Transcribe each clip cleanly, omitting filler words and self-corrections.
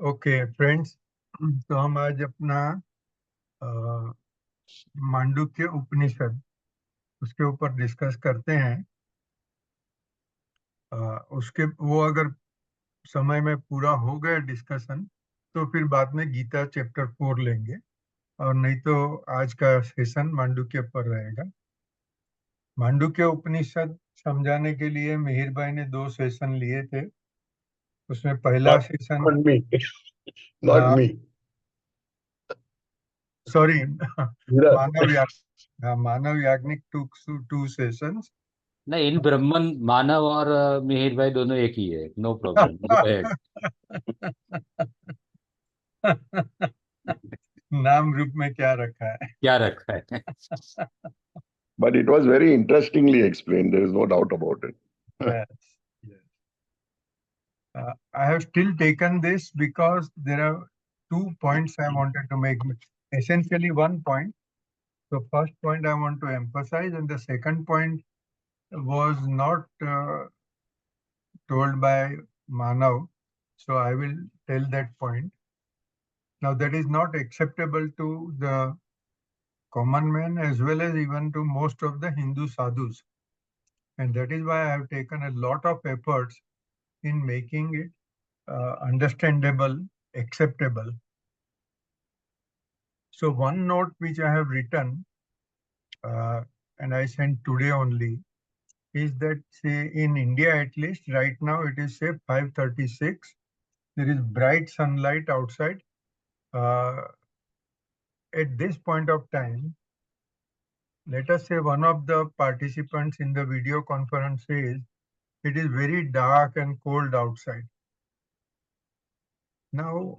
Okay friends, तो हम आज अपना मांडुक्य उपनिषद उसके ऊपर डिस्कस करते हैं। उसके वो अगर समय में पूरा हो गया डिस्कशन तो फिर बाद में गीता चैप्टर 4 लेंगे, और नहीं तो आज का सेशन मांडुक्य पर रहेगा। मांडुक्य उपनिषद समझाने के लिए मिहिर भाई ने 2 सेशन लिए थे। उसमें पहला session Not me. Not me. Sorry Meera. Manav Yagnik took 2 sessions. नहीं, इन ब्राह्मण मानव और मिहिर भाई दोनों एक ही है। No problem. नाम रूप में क्या रखा है? क्या रखा है? But it was very interestingly explained. There is no doubt about it. Yes, yes. I have still taken this because there are 2 points I wanted to make. Essentially 1 point. So first point I want to emphasize, and the second point was not told by Manav. So I will tell that point. Now that is not acceptable to the common man as well as even to most of the Hindu sadhus. And that is why I have taken a lot of efforts in making it understandable, acceptable. So one note which I have written and I sent today only is that, say, in India at least right now it is say 5:36. There is bright sunlight outside. At this point of time, let us say one of the participants in the video conference says it is very dark and cold outside. Now,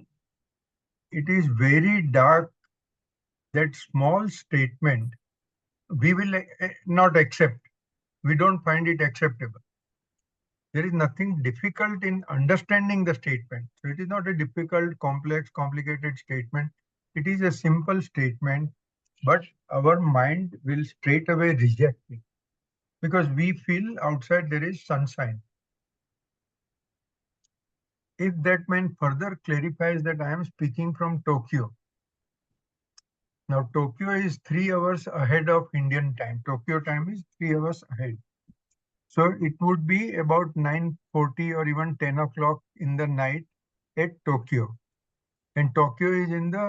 it is very dark. That small statement we will not accept. We don't find it acceptable. There is nothing difficult in understanding the statement. So it is not a difficult, complex, complicated statement. It is a simple statement, but our mind will straight away reject it because we feel outside there is sunshine. If that man further clarifies that I am speaking from Tokyo. Now, Tokyo is 3 hours ahead of Indian time. Tokyo time is 3 hours ahead. So it would be about 9:40 or even 10 o'clock in the night at Tokyo. And Tokyo is in the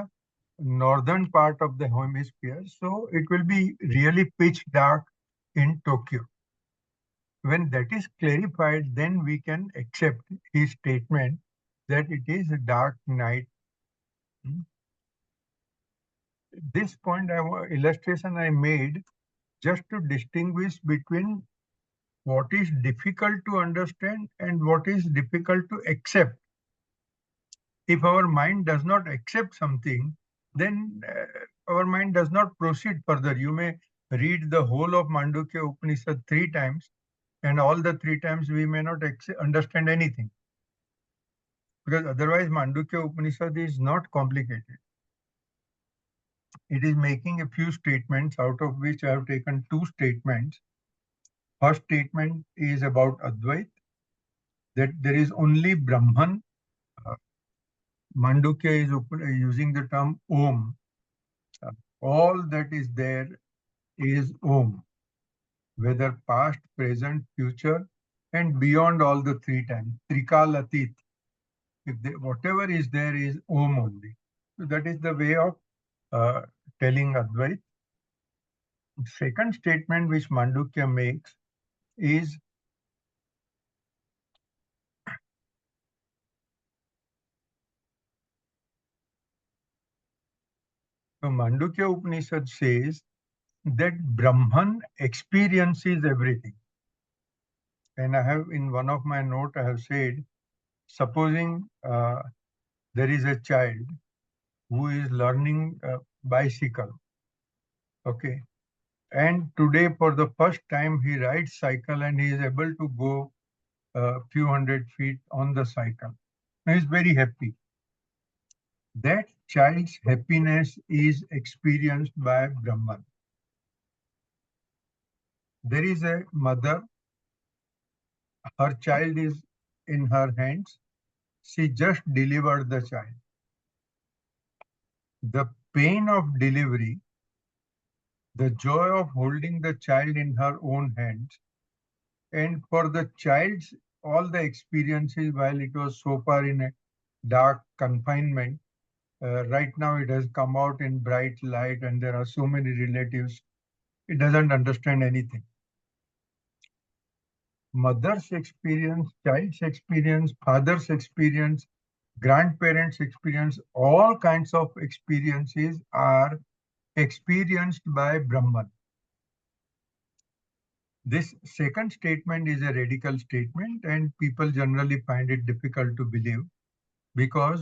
northern part of the hemisphere. So it will be really pitch dark in Tokyo. When that is clarified, then we can accept his statement that it is a dark night. This point, illustration I made just to distinguish between what is difficult to understand and what is difficult to accept. If our mind does not accept something, then our mind does not proceed further. You may read the whole of Mandukya Upanishad 3 times, and all the 3 times we may not understand anything. Because otherwise Mandukya Upanishad is not complicated. It is making a few statements, out of which I have taken 2 statements. First statement is about Advait, that there is only Brahman. Mandukya is using the term Om. All that is there is Om, whether past, present, future, and beyond all the 3 times. Trikalatit. Whatever is there is Om only. So that is the way of telling Advait. Second statement which Mandukya makes is so Mandukya Upanishad says that Brahman experiences everything. And I have in one of my notes, I have said, supposing there is a child who is learning bicycle, okay, and today for the first time he rides cycle and he is able to go a few hundred feet on the cycle. He is very happy. That child's happiness is experienced by Brahman. There is a mother, her child is in her hands. she just delivered the child. The pain of delivery, the joy of holding the child in her own hands, and for the child's all the experiences while it was so far in a dark confinement, right now it has come out in bright light and there are so many relatives. It doesn't understand anything. Mother's experience, child's experience, father's experience, grandparents' experience, all kinds of experiences are experienced by Brahman. This second statement is a radical statement and people generally find it difficult to believe because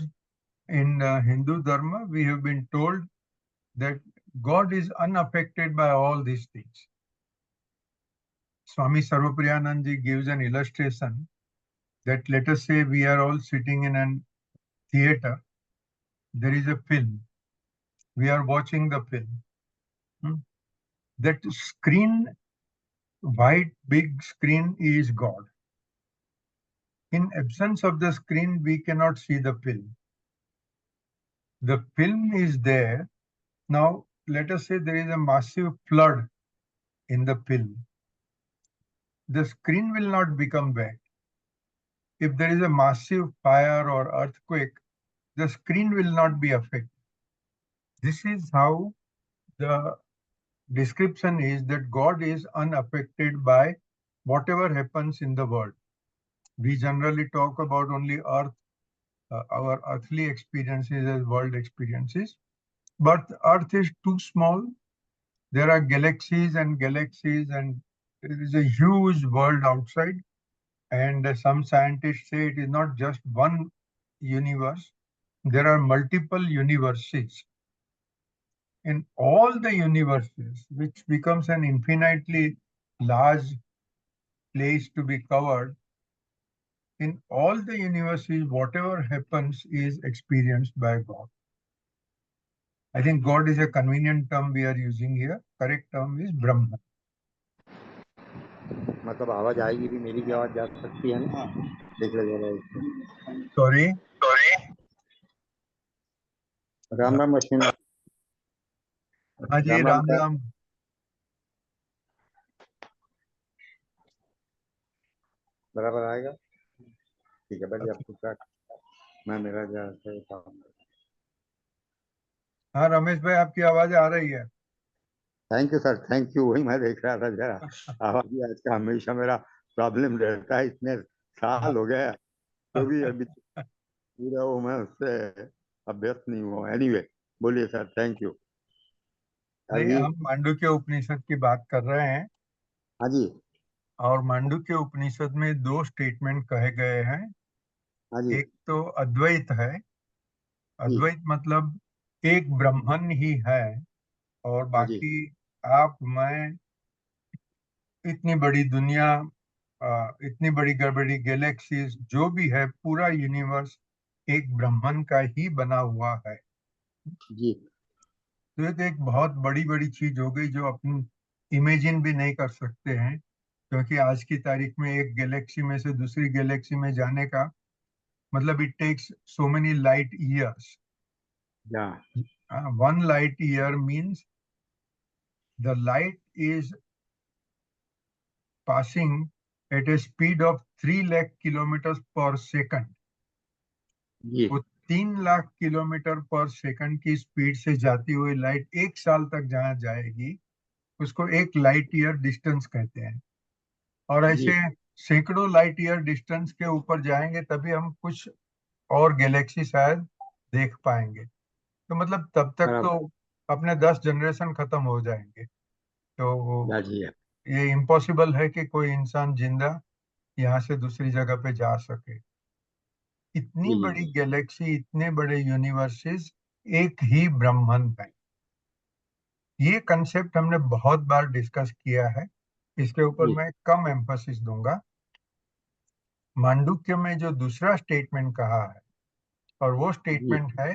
in Hindu Dharma, we have been told that God is unaffected by all these things. Swami Sarvapriyananji gives an illustration that let us say we are all sitting in a theater. There is a film. We are watching the film. That screen, white big screen is God. In absence of the screen, we cannot see the film. The film is there. Now, let us say there is a massive flood in the film. The screen will not become wet. If there is a massive fire or earthquake, the screen will not be affected. This is how the description is that God is unaffected by whatever happens in the world. We generally talk about only earth, our earthly experiences as world experiences, but earth is too small. There are galaxies and galaxies and there is a huge world outside. And some scientists say it is not just one universe. There are multiple universes. In all the universes, which becomes an infinitely large place to be covered, in all the universes, whatever happens is experienced by God. I think God is a convenient term we are using here. Correct term is Brahman. मतलब आवाज आएगी भी, मेरी भी आवाज जा सकती है ना? देख ले जरा इसको। Sorry. राम राम अश्विन। हाँ जी, राम सर। राम। बराबर आएगा? ठीक है, बढ़िया। पूछा मैं मेरा जैसे काम। हाँ रमेश भाई, आपकी आवाज आ रही है। Thank you sir, thank you. वही मैं देख रहा था जरा। आवाज आज का हमेशा मेरा प्रॉब्लम रहता है, इतने साल हो गए तो भी अभी पूरा वो मैं उससे अभ्यस्त नहीं हुआ। एनीवे, बोलिए सर, थैंक यू। नहीं, अभी हम मांडुक्य उपनिषद की बात कर रहे हैं हाँ जी, और मांडुक्य उपनिषद में दो स्टेटमेंट कहे गए हैं। हाँ जी, एक तो अद्वैत है। जी, अद्वैत मतलब एक ब्रह्मन ही है और हाँ जी, बाकी आप मैं इतनी बड़ी दुनिया, इतनी बड़ी गड़बड़ी गैलेक्सीज जो भी है, पूरा यूनिवर्स एक ब्रह्मन का ही बना हुआ है। जी, तो ये तो एक बहुत बड़ी बड़ी चीज हो गई जो अपन इमेजिन भी नहीं कर सकते हैं, क्योंकि आज की तारीख में एक गैलेक्सी में से दूसरी गैलेक्सी में जाने का मतलब it takes so many light years. या 1 light year means the light is passing at a speed of 3 lakh kilometers per second. जी, वो 3 लाख किलोमीटर पर सेकंड की स्पीड से जाती हुई लाइट 1 साल तक जहां जाएगी उसको 1 लाइट ईयर डिस्टेंस कहते हैं। और जी, ऐसे सैकड़ों लाइट ईयर डिस्टेंस के ऊपर जाएंगे तभी हम कुछ और गैलेक्सी शायद देख पाएंगे। तो मतलब तब तक तो बराबर। अपने 10 जनरेशन खत्म हो जाएंगे। तो या जी, ये इम्पॉसिबल है कि कोई इंसान जिंदा यहाँ से दूसरी जगह पे जा सके। इतनी जी, बड़ी जी, गैलेक्सी, इतने बड़े यूनिवर्सेस, एक ही ब्रह्मन है। ये कंसेप्ट हमने बहुत बार डिस्कस किया है, इसके ऊपर जी, मैं कम एम्फोसिस दूंगा। मांडुक्य में जो दूसरा स्टेटमेंट कहा है और वो जी, स्टेटमेंट है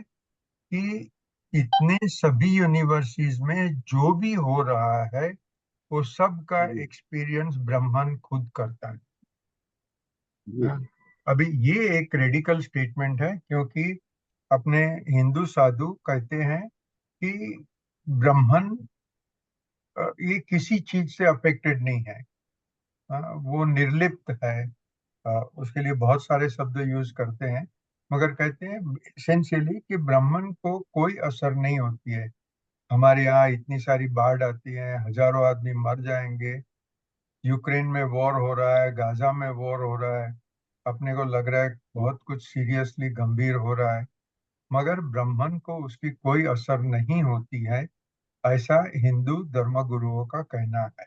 कि इतने सभी यूनिवर्सिटीज में जो भी हो रहा है वो सब का जी, एक्सपीरियंस ब्रह्मन खुद करता है। जी, अभी ये एक रेडिकल स्टेटमेंट है, क्योंकि अपने हिंदू साधु कहते हैं कि ब्राह्मण ये किसी चीज से अफेक्टेड नहीं है, वो निर्लिप्त है। उसके लिए बहुत सारे शब्द यूज करते हैं, मगर कहते हैं एसेंशियली कि ब्राह्मण को कोई असर नहीं होती है। हमारे यहाँ इतनी सारी बाढ़ आती है, हजारों आदमी मर जाएंगे, यूक्रेन में वॉर हो रहा है, गाजा में वॉर हो रहा है, अपने को लग रहा है बहुत कुछ सीरियसली गंभीर हो रहा है, मगर ब्राह्मण को उसकी कोई असर नहीं होती है, ऐसा हिंदू धर्मगुरुओं का कहना है।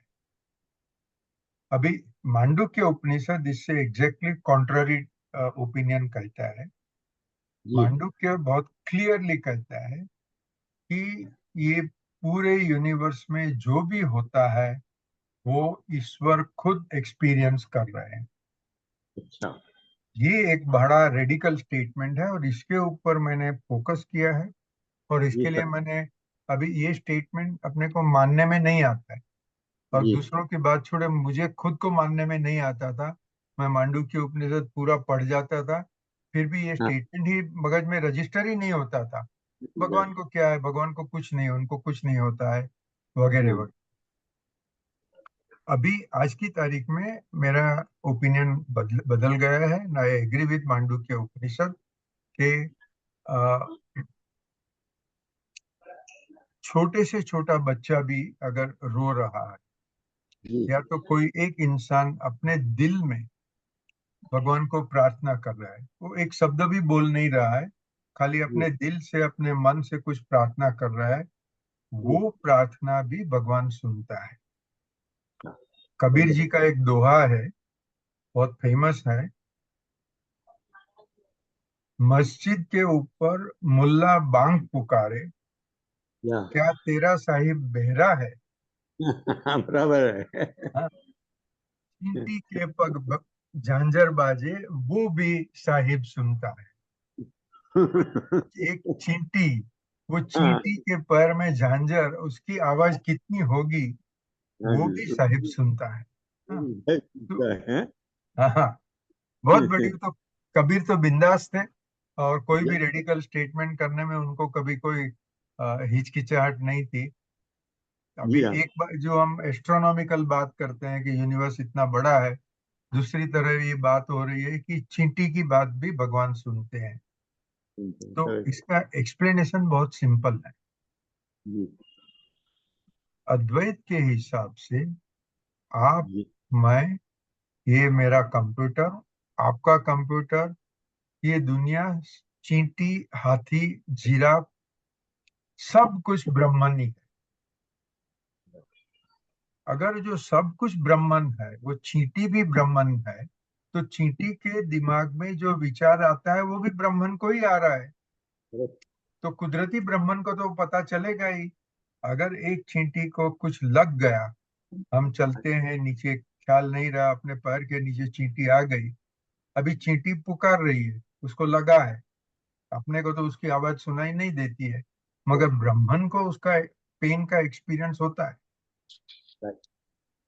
अभी मांडुक्य उपनिषद इससे एग्जैक्टली कॉन्ट्ररी ओपिनियन कहता है। जी मांडुक्य बहुत क्लियरली कहता है कि ये पूरे यूनिवर्स में जो भी होता है वो ईश्वर खुद एक्सपीरियंस कर रहे हैं। अच्छा ये एक बड़ा रेडिकल स्टेटमेंट है और इसके ऊपर मैंने फोकस किया है, और जी इसके लिए सर मैंने अभी ये स्टेटमेंट अपने को मानने में नहीं आता है, और जी दूसरों की बात छोड़े मुझे खुद को मानने में नहीं आता था। मैं मांडुक्य उपनिषद पूरा पढ़ जाता था, फिर भी ये हाँ स्टेटमेंट ही मगज में रजिस्टर ही नहीं होता था। भगवान को क्या है, भगवान को कुछ नहीं, उनको कुछ नहीं होता है, वगैरह वगैरह। अभी आज की तारीख में मेरा ओपिनियन बदल गया है। आई एग्री विद मांडुक्य उपनिषद के अ, छोटे से छोटा बच्चा भी अगर रो रहा है, जी या तो कोई एक इंसान अपने दिल में भगवान को प्रार्थना कर रहा है, वो एक शब्द भी बोल नहीं रहा है, खाली जी अपने दिल से अपने मन से कुछ प्रार्थना कर रहा है, जी वो प्रार्थना भी भगवान सुनता है। हाँ, कबीर जी का एक दोहा है, बहुत फेमस है। मस्जिद के ऊपर मुल्ला बांग पुकारे, या क्या तेरा साहिब बहरा है? बराबर है हाँ, चींटी के पग झांझर बाजे, वो भी साहिब सुनता है। एक चींटी, वो हाँ चींटी के पैर में झांझर, उसकी आवाज कितनी होगी, हाँ वो जी भी साहिब सुनता है। हाँ, तो है हाँ हाँ, बहुत बड़ी तो कबीर तो बिंदास थे, और कोई भी रेडिकल स्टेटमेंट करने में उनको कभी कोई हिचकिचाहट नहीं थी। अभी जी हाँ एक बार जो हम एस्ट्रोनॉमिकल बात करते हैं कि यूनिवर्स इतना बड़ा है, दूसरी तरह ये बात हो रही है कि चींटी की बात भी भगवान सुनते हैं। तो करेक्ट इसका एक्सप्लेनेशन बहुत सिंपल है। जी अद्वैत के हिसाब से आप, जी मैं, ये मेरा कंप्यूटर, आपका कंप्यूटर, ये दुनिया, चींटी, हाथी, जिराफ, सब कुछ ब्रह्मन ही है। अगर जो सब कुछ ब्रह्मन है वो चींटी भी ब्रह्मन है, तो चींटी के दिमाग में जो विचार आता है वो भी ब्रह्मन को ही आ रहा है। करेक्ट तो कुदरती ब्रह्मन को तो पता चलेगा ही। अगर एक चींटी को कुछ लग गया, हम चलते हैं नीचे, ख्याल नहीं रहा, अपने पैर के नीचे चींटी आ गई, अभी चींटी पुकार रही है, उसको लगा है, अपने को तो उसकी आवाज सुनाई नहीं देती है, मगर ब्राह्मण को उसका पेन का एक्सपीरियंस होता है।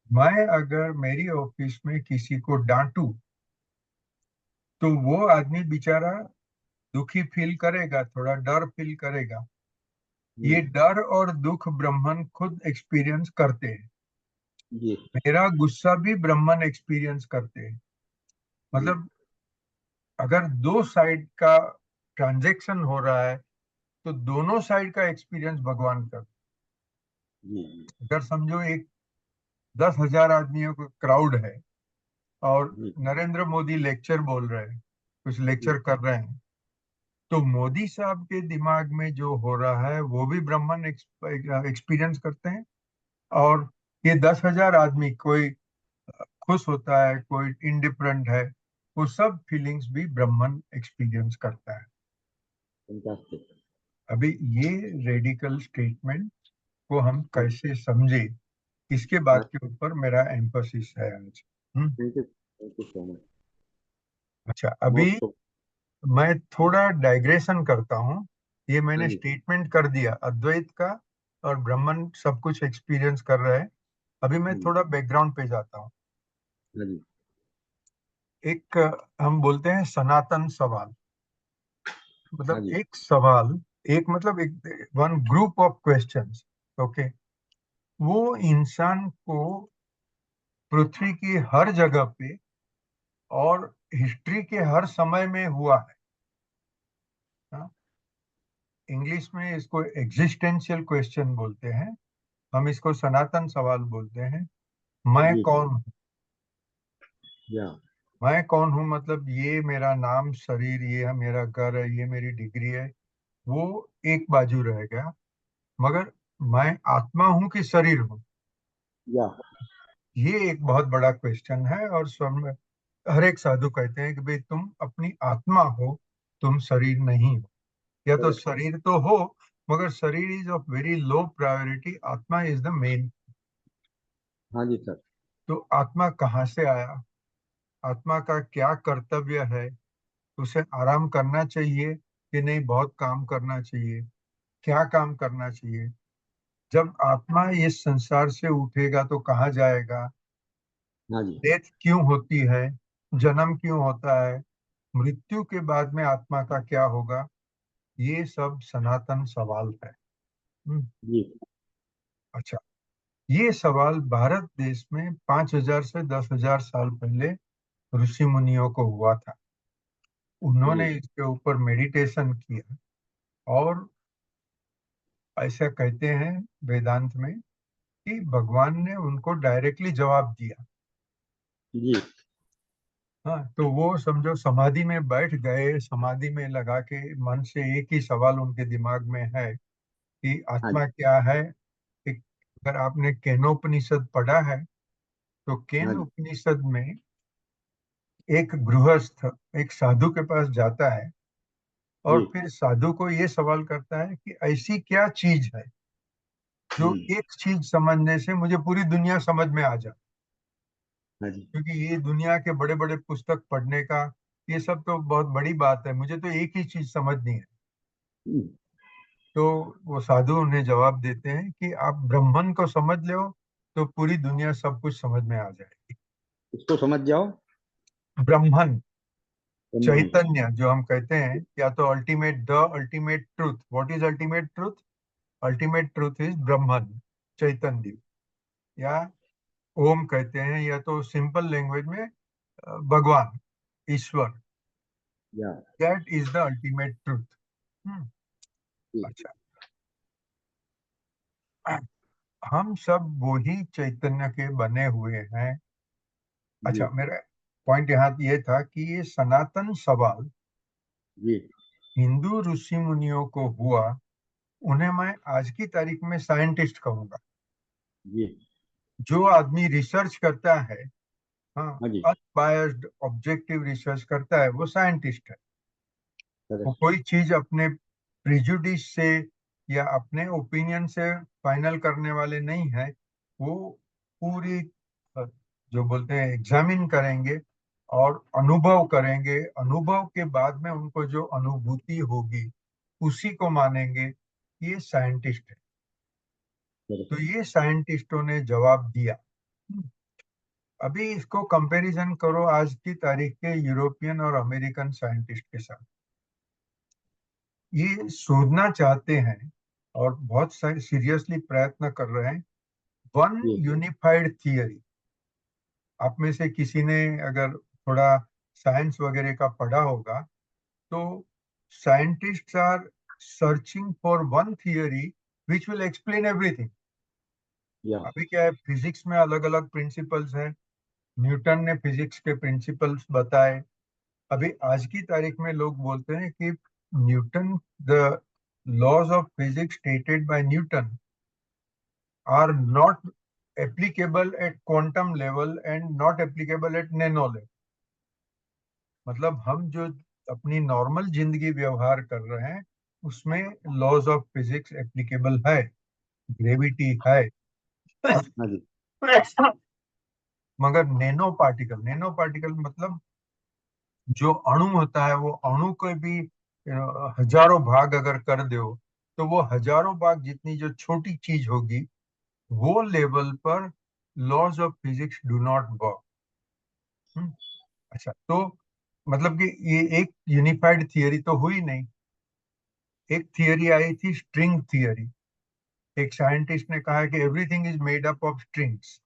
मैं अगर मेरी ऑफिस में किसी को डांटू, तो वो आदमी बेचारा दुखी फील करेगा, थोड़ा डर फील करेगा। ये डर और दुख ब्राह्मण खुद एक्सपीरियंस करते हैं। जी मेरा गुस्सा भी ब्राह्मण एक्सपीरियंस करते हैं। जी मतलब अगर दो साइड का ट्रांजैक्शन हो रहा है, तो दोनों साइड का एक्सपीरियंस भगवान करते जी हैं। अगर समझो एक 10,000 आदमियों का क्राउड है, और जी नरेंद्र मोदी लेक्चर बोल रहे हैं, कुछ जी लेक्चर कर रहे हैं, तो मोदी साहब के दिमाग में जो हो रहा है वो भी ब्राह्मण एक्सपीरियंस करते हैं। और ये 10,000 आदमी, कोई खुश होता है, कोई इंडिफरेंट है, वो सब फीलिंग्स भी ब्राह्मण एक्सपीरियंस करता है। फैंटास्टिक अभी ये रेडिकल स्टेटमेंट को हम कैसे समझे, इसके बात के ऊपर मेरा एम्फोसिस है आज। थैंक यू सो मच अच्छा, अभी मोस्ट मैं थोड़ा डाइग्रेशन करता हूँ। ये हाँ मैंने जी स्टेटमेंट कर दिया अद्वैत का, और ब्राह्मण सब कुछ एक्सपीरियंस कर रहा है। अभी मैं थोड़ा बैकग्राउंड पे जाता हूँ। हाँ जी एक हम बोलते हैं सनातन सवाल, हाँ मतलब जी। एक सवाल, एक मतलब एक one group of questions, okay, वो इंसान को पृथ्वी की हर जगह पे और हिस्ट्री के हर समय में हुआ है। हाँ? इंग्लिश में इसको एग्जिस्टेंशियल क्वेश्चन बोलते हैं, हम इसको सनातन सवाल बोलते हैं। मैं जी कौन हूँ? या मैं कौन हूँ मतलब ये मेरा नाम, शरीर, ये है मेरा घर है, ये मेरी डिग्री है, वो एक बाजू रह गया। मगर मैं आत्मा हूँ कि शरीर हूँ, या ये एक बहुत बड़ा क्वेश्चन है। और सब हर एक साधु कहते हैं कि भाई तुम अपनी आत्मा हो, तुम शरीर नहीं हो। या तो करेक्ट। शरीर तो हो, मगर शरीर is of very low priority, आत्मा इज द मेन। हाँ जी सर। तो आत्मा कहाँ से आया, आत्मा का क्या कर्तव्य है, उसे आराम करना चाहिए कि नहीं बहुत काम करना चाहिए, क्या काम करना चाहिए, जब आत्मा इस संसार से उठेगा तो कहाँ जाएगा, हाँ जी। डेथ क्यों होती है, जन्म क्यों होता है, मृत्यु के बाद में आत्मा का क्या होगा, ये सब सनातन सवाल है। जी अच्छा, ये सवाल भारत देश में 5,000 से 10,000 साल पहले ऋषि मुनियों को हुआ था। जी उन्होंने इसके ऊपर मेडिटेशन किया और ऐसा कहते हैं वेदांत में कि भगवान ने उनको डायरेक्टली जवाब दिया। जी हाँ, तो वो समझो समाधि में बैठ गए, समाधि में लगा के मन से एक ही सवाल उनके दिमाग में है कि हाँ आत्मा जी। क्या है। एक, अगर आपने केनोपनिषद पढ़ा है तो हाँ केन जी। उपनिषद में एक गृहस्थ एक साधु के पास जाता है और जी फिर साधु को ये सवाल करता है कि ऐसी क्या चीज है जो एक चीज समझने से मुझे पूरी दुनिया समझ में आ जाए। हाँ जी। क्योंकि ये दुनिया के बड़े बड़े पुस्तक पढ़ने का ये सब तो बहुत बड़ी बात है, मुझे तो एक ही चीज समझनी है। हम्म, तो वो साधु उन्हें जवाब देते हैं कि आप ब्रह्मन को समझ लो तो पूरी दुनिया सब कुछ समझ में आ जाएगी। इसको समझ जाओ। ब्रह्मन, ब्रह्मांड। चैतन्य जो हम कहते हैं, या तो ultimate, the ultimate truth. What is ultimate truth? Ultimate truth is Brahman, चैतन्य, या ओम कहते हैं, या तो सिंपल लैंग्वेज में भगवान, ईश्वर। या that is the ultimate truth. जी अच्छा, हम सब वही चैतन्य के बने हुए हैं। जी अच्छा, मेरा पॉइंट यहाँ ये था कि ये सनातन सवाल जी हिंदू ऋषि मुनियों को हुआ, उन्हें मैं आज की तारीख में साइंटिस्ट कहूंगा। जी। जो आदमी रिसर्च करता है, हाँ, हाँ जी। अनबायस्ड ऑब्जेक्टिव रिसर्च करता है, वो साइंटिस्ट है। वो करेक्ट। कोई चीज अपने प्रिजुडिस से या अपने ओपिनियन से फाइनल करने वाले नहीं है। वो पूरी जो बोलते हैं एग्जामिन करेंगे और अनुभव करेंगे, अनुभव के बाद में उनको जो अनुभूति होगी उसी को मानेंगे। ये साइंटिस्ट है। तो करेक्ट। ये साइंटिस्टों ने जवाब दिया। अभी इसको कंपैरिजन करो आज की तारीख के यूरोपियन और अमेरिकन साइंटिस्ट के साथ। ये शोधना चाहते हैं और बहुत सीरियसली प्रयत्न कर रहे हैं, वन जी यूनिफाइड थियरी। आप में से किसी ने अगर थोड़ा साइंस वगैरह का पढ़ा होगा तो scientists are searching for one theory which will explain everything. या अभी क्या है, फिजिक्स में अलग अलग प्रिंसिपल्स हैं, न्यूटन ने फिजिक्स के प्रिंसिपल्स बताए। अभी आज की तारीख में लोग बोलते हैं कि Newton, the laws of physics stated by Newton are not applicable at quantum level and not applicable at nano level। मतलब हम जो अपनी नॉर्मल जिंदगी व्यवहार कर रहे हैं उसमें लॉज ऑफ फिजिक्स एप्लीकेबल है, ग्रेविटी है। हाँ जी। मगर नैनो पार्टिकल मतलब जो अणु होता है, वो अणु को भी हजारों भाग अगर कर दो तो वो हजारों भाग जितनी जो छोटी चीज होगी वो लेवल पर laws of physics do not work. अच्छा, तो मतलब कि ये एक यूनिफाइड थियरी तो हुई नहीं। एक थियरी आई थी स्ट्रिंग थियरी। एक साइंटिस्ट ने कहा कि everything is made up of strings.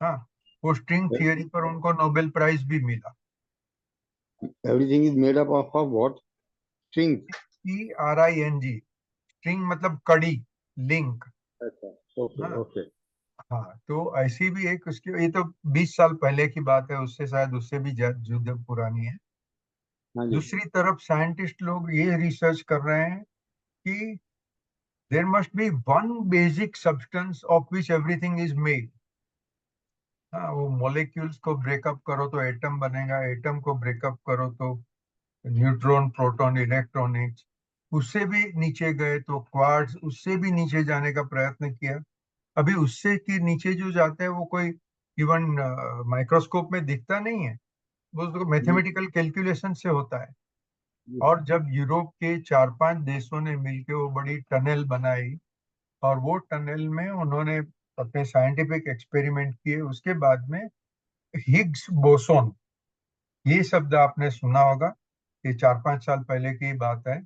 हाँ, वो स्ट्रिंग थियरी पर उनको नोबेल प्राइज भी मिला। Everything is made up of what? String? STRING। String मतलब कड़ी, लिंक। अच्छा, ओके हाँ ओके। हाँ, तो ऐसी भी एक उसकी, ये तो 20 साल पहले की बात है, उससे शायद उससे भी ज्यादा पुरानी है। हाँ जी। दूसरी तरफ साइंटिस्ट लोग ये रिसर्च कर रहे हैं कि there must be one basic substance of which everything is made. हाँ, वो मॉलिक्यूल्स को ब्रेकअप करो तो एटम बनेगा, एटम को ब्रेकअप करो तो न्यूट्रॉन, प्रोटॉन, इलेक्ट्रॉनिक्स। उससे भी नीचे गए तो क्वार्ट्ज, उससे भी नीचे जाने का प्रयत्न किया। अभी उससे की नीचे जो जाते हैं वो कोई इवन माइक्रोस्कोप में दिखता नहीं है, वो तो जी मैथमेटिकल कैलकुलेशन से होता है। जी और जब यूरोप के 4-5 देशों ने मिलकर वो बड़ी टनल बनाई, और वो टनल में उन्होंने अपने साइंटिफिक एक्सपेरिमेंट किए, उसके बाद में हिग्स बोसोन, ये शब्द आपने सुना होगा, ये 4-5 साल पहले की बात है।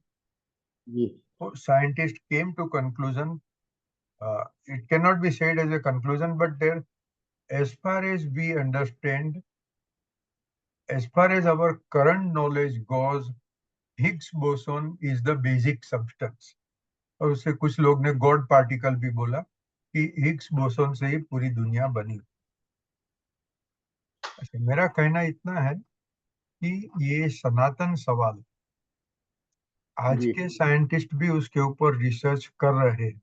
जी तो scientist came to conclusion, it can not be said as a conclusion, but there, as far as we understand, as far as our current knowledge goes, Higgs boson is the basic substance। और उससे कुछ लोग ने God particle भी बोला कि Higgs boson से ही पूरी दुनिया बनी। अच्छा, मेरा कहना इतना है कि ये सनातन सवाल, आज जी के साइंटिस्ट भी उसके ऊपर रिसर्च कर रहे हैं।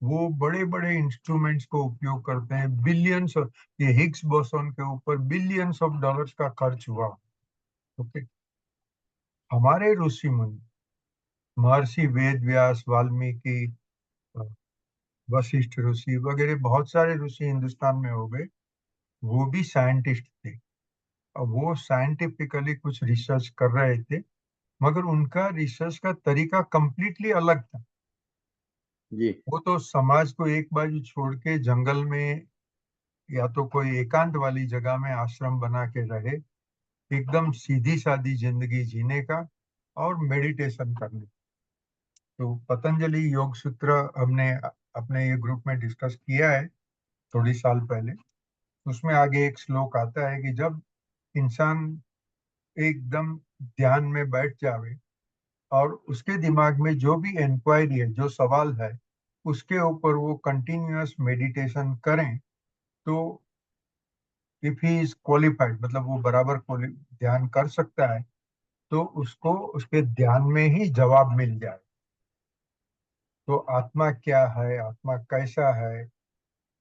वो बड़े बड़े इंस्ट्रूमेंट्स को उपयोग करते हैं, बिलियंस, ये हिग्स बोसोन के ऊपर बिलियंस ऑफ डॉलर्स का खर्च हुआ। ओके, हमारे ऋषि मुनि, महर्षि वेद व्यास, वाल्मीकि, अ, वशिष्ठ ऋषि वगैरह, बहुत सारे ऋषि हिंदुस्तान में हो गए, वो भी साइंटिस्ट थे। और वो साइंटिफिकली कुछ रिसर्च कर रहे थे, मगर उनका रिसर्च का तरीका कंप्लीटली अलग था। जी वो तो समाज को एक बाजू छोड़ के जंगल में या तो कोई एकांत वाली जगह में आश्रम बना के रहे, एकदम सीधी सादी जिंदगी जीने का और मेडिटेशन करने। तो पतंजलि योग सूत्र हमने अपने ये ग्रुप में डिस्कस किया है थोड़ी साल पहले। उसमें आगे एक श्लोक आता है कि जब इंसान एकदम ध्यान में बैठ जावे और उसके दिमाग में जो भी इंक्वायरी है, जो सवाल है, उसके ऊपर वो कंटिन्यूअस मेडिटेशन करें, तो इफ ही इज क्वालिफाइड, मतलब वो बराबर ध्यान कर सकता है, तो उसको उसके ध्यान में ही जवाब मिल जाए। तो आत्मा क्या है, आत्मा कैसा है,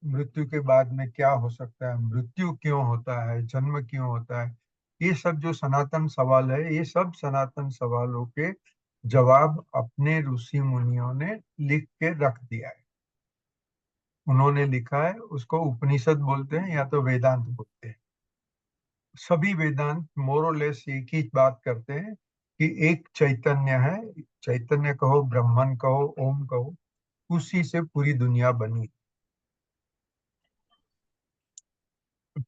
मृत्यु के बाद में क्या हो सकता है, मृत्यु क्यों होता है, जन्म क्यों होता है, ये सब जो सनातन सवाल है, ये सब सनातन सवालों के जवाब अपने ऋषि मुनियों ने लिख के रख दिया है। उन्होंने लिखा है, उसको उपनिषद बोलते हैं या तो वेदांत बोलते हैं। सभी वेदांत मोरलेस एक ही बात करते हैं कि एक चैतन्य है, चैतन्य कहो, ब्रह्मन कहो, ओम कहो, उसी से पूरी दुनिया बनी।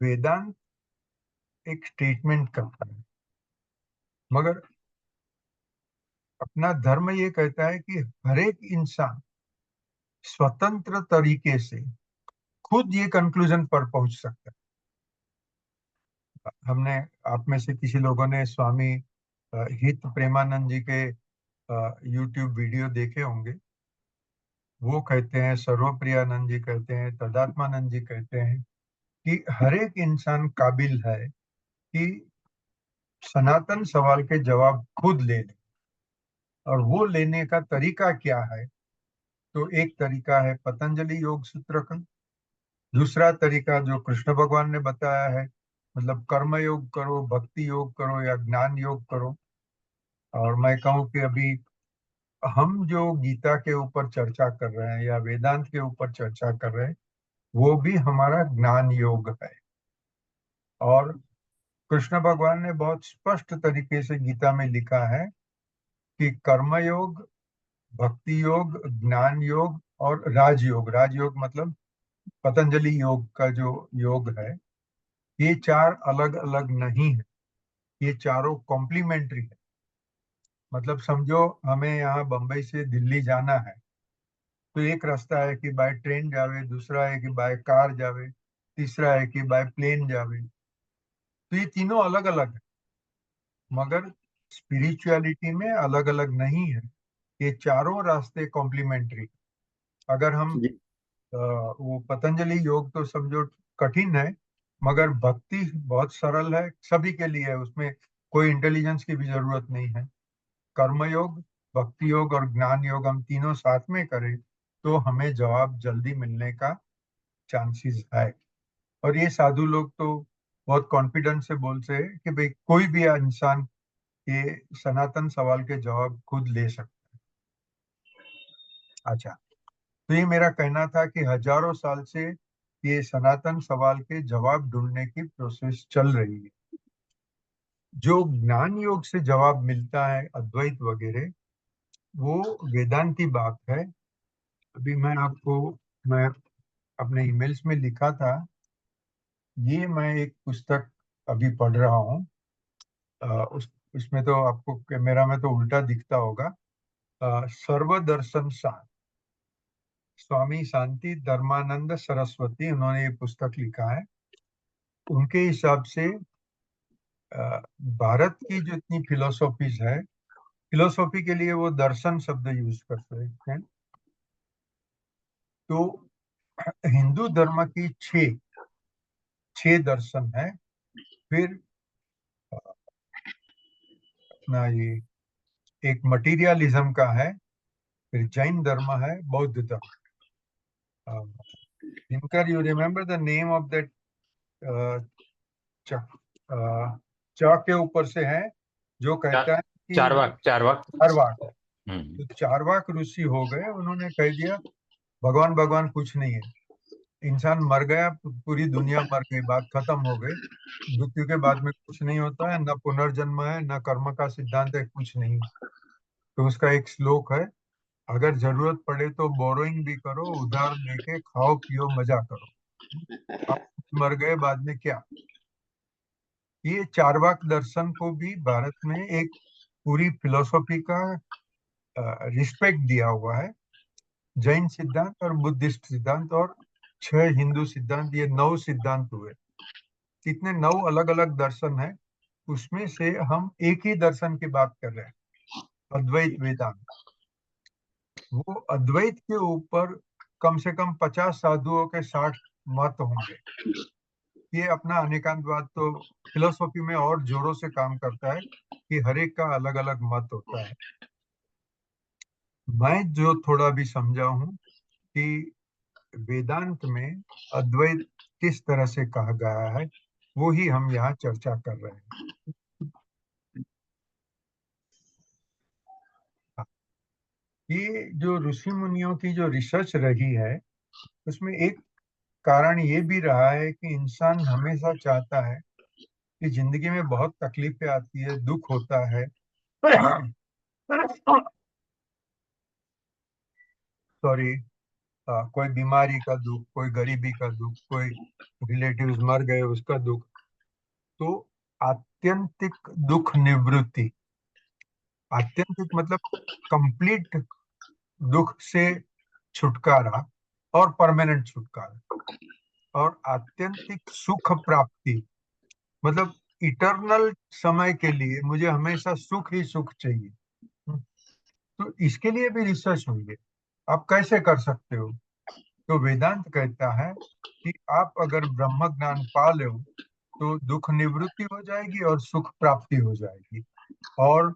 वेदांत एक स्टेटमेंट करता है, मगर अपना धर्म ये कहता है कि हर एक इंसान स्वतंत्र तरीके से खुद ये कंक्लूजन पर पहुंच सकता है। हमने, आप में से किसी लोगों ने स्वामी हित प्रेमानंद जी के यूट्यूब वीडियो देखे होंगे। वो कहते हैं, सर्वप्रियानंद जी कहते हैं, तदात्मानंद जी कहते हैं कि हर एक इंसान काबिल है कि सनातन सवाल के जवाब खुद ले ले। और वो लेने का तरीका क्या है? तो एक तरीका है पतंजलि योग सूत्र का। दूसरा तरीका जो कृष्ण भगवान ने बताया है, मतलब कर्म योग करो, भक्ति योग करो या ज्ञान योग करो। और मैं कहूँ कि अभी हम जो गीता के ऊपर चर्चा कर रहे हैं या वेदांत के ऊपर चर्चा कर रहे हैं, वो भी हमारा ज्ञान योग है। और कृष्ण भगवान ने बहुत स्पष्ट तरीके से गीता में लिखा है कि कर्म योग, भक्ति योग, ज्ञान योग और राजयोग, राजयोग मतलब पतंजलि योग का जो योग है, ये चार अलग अलग नहीं है। ये चारों कॉम्प्लीमेंट्री है। मतलब समझो हमें यहाँ बम्बई से दिल्ली जाना है, तो एक रास्ता है कि बाय ट्रेन जावे, दूसरा है कि बाय कार जावे, तीसरा है कि बाय प्लेन जावे। तो ये तीनों अलग अलग है, मगर स्पिरिचुअलिटी में अलग अलग नहीं है। ये चारों रास्ते कॉम्प्लीमेंट्री। अगर हम जी वो पतंजलि योग तो समझो कठिन है, मगर भक्ति बहुत सरल है, सभी के लिए है, उसमें कोई इंटेलिजेंस की भी जरूरत नहीं है। कर्मयोग, भक्ति योग और ज्ञान योग हम तीनों साथ में करें तो हमें जवाब जल्दी मिलने का चांसेस है। और ये साधु लोग तो बहुत कॉन्फिडेंस से बोलते हैं कि भाई कोई भी इंसान ये सनातन सवाल के जवाब खुद ले सकता है। अच्छा, तो ये मेरा कहना था कि हजारों साल से ये सनातन सवाल के जवाब ढूंढने की प्रोसेस चल रही है। जो ज्ञान योग से जवाब मिलता है, अद्वैत वगैरह, वो वेदांती बात है। अभी मैं अपने ईमेल्स में लिखा था, ये मैं एक पुस्तक अभी पढ़ रहा हूँ। उसमें तो आपको कैमरा में तो उल्टा दिखता होगा। सर्वदर्शन सार, स्वामी शांति धर्मानंद सरस्वती, उन्होंने ये पुस्तक लिखा है। उनके हिसाब से भारत की जितनी फिलोसॉफीज है, फिलोसॉफी के लिए वो दर्शन शब्द यूज करते हैं। तो हिंदू धर्म की छह दर्शन है। फिर अपना ये एक मटीरियलिज्म का है, फिर जैन धर्म है, बौद्ध धर्म। Dinkar, you remember the name of that च के ऊपर से है जो कहता है कि चारवाक चारवाक चारवाक। हम्म। तो चारवाक ऋषि हो गए, उन्होंने कह दिया भगवान भगवान कुछ नहीं है, इंसान मर गया, पूरी दुनिया मर गई, बात खत्म हो गई। मृत्यु के बाद में कुछ नहीं होता है, न पुनर्जन्म है, न कर्म का सिद्धांत है, कुछ नहीं। तो उसका एक श्लोक है, अगर जरूरत पड़े तो बोरोइंग भी करो, उधार लेके खाओ पियो मजा करो, आप मर गए बाद में क्या। ये चारवाक दर्शन को भी भारत में एक पूरी फिलोसॉफी का रिस्पेक्ट दिया हुआ है। जैन सिद्धांत और बुद्धिस्ट सिद्धांत और 6 हिंदू सिद्धांत, ये 9 सिद्धांत हुए। इतने 9 अलग अलग दर्शन है, उसमें से हम एक ही दर्शन की बात कर रहे हैं, अद्वैत वेदांत। वो अद्वैत के ऊपर कम से कम 50 साधुओं के 60 मत होंगे। ये अपना अनेकांतवाद तो फिलोसॉफी में और जोरों से काम करता है कि हर एक का अलग अलग मत होता है। मैं जो थोड़ा भी समझा हूँ कि वेदांत में अद्वैत किस तरह से कहा गया है, वो ही हम यहाँ चर्चा कर रहे हैं। ये जो ऋषि मुनियों की जो रिसर्च रही है, उसमें एक कारण ये भी रहा है कि इंसान हमेशा चाहता है कि जिंदगी में बहुत तकलीफें आती है, दुख होता है, सॉरी, कोई बीमारी का दुख, कोई गरीबी का दुख, कोई रिलेटिव्स मर गए उसका दुख। तो आत्यंतिक दुख निवृत्ति, आत्यंतिक मतलब कंप्लीट दुख से छुटकारा और परमानेंट छुटकारा, और आत्यंतिक सुख प्राप्ति मतलब इटर्नल समय के लिए मुझे हमेशा सुख ही सुख चाहिए। तो इसके लिए भी रिसर्च हुई है, आप कैसे कर सकते हो। तो वेदांत कहता है कि आप अगर ब्रह्म ज्ञान पा लो तो दुख निवृत्ति हो जाएगी और सुख प्राप्ति हो जाएगी। और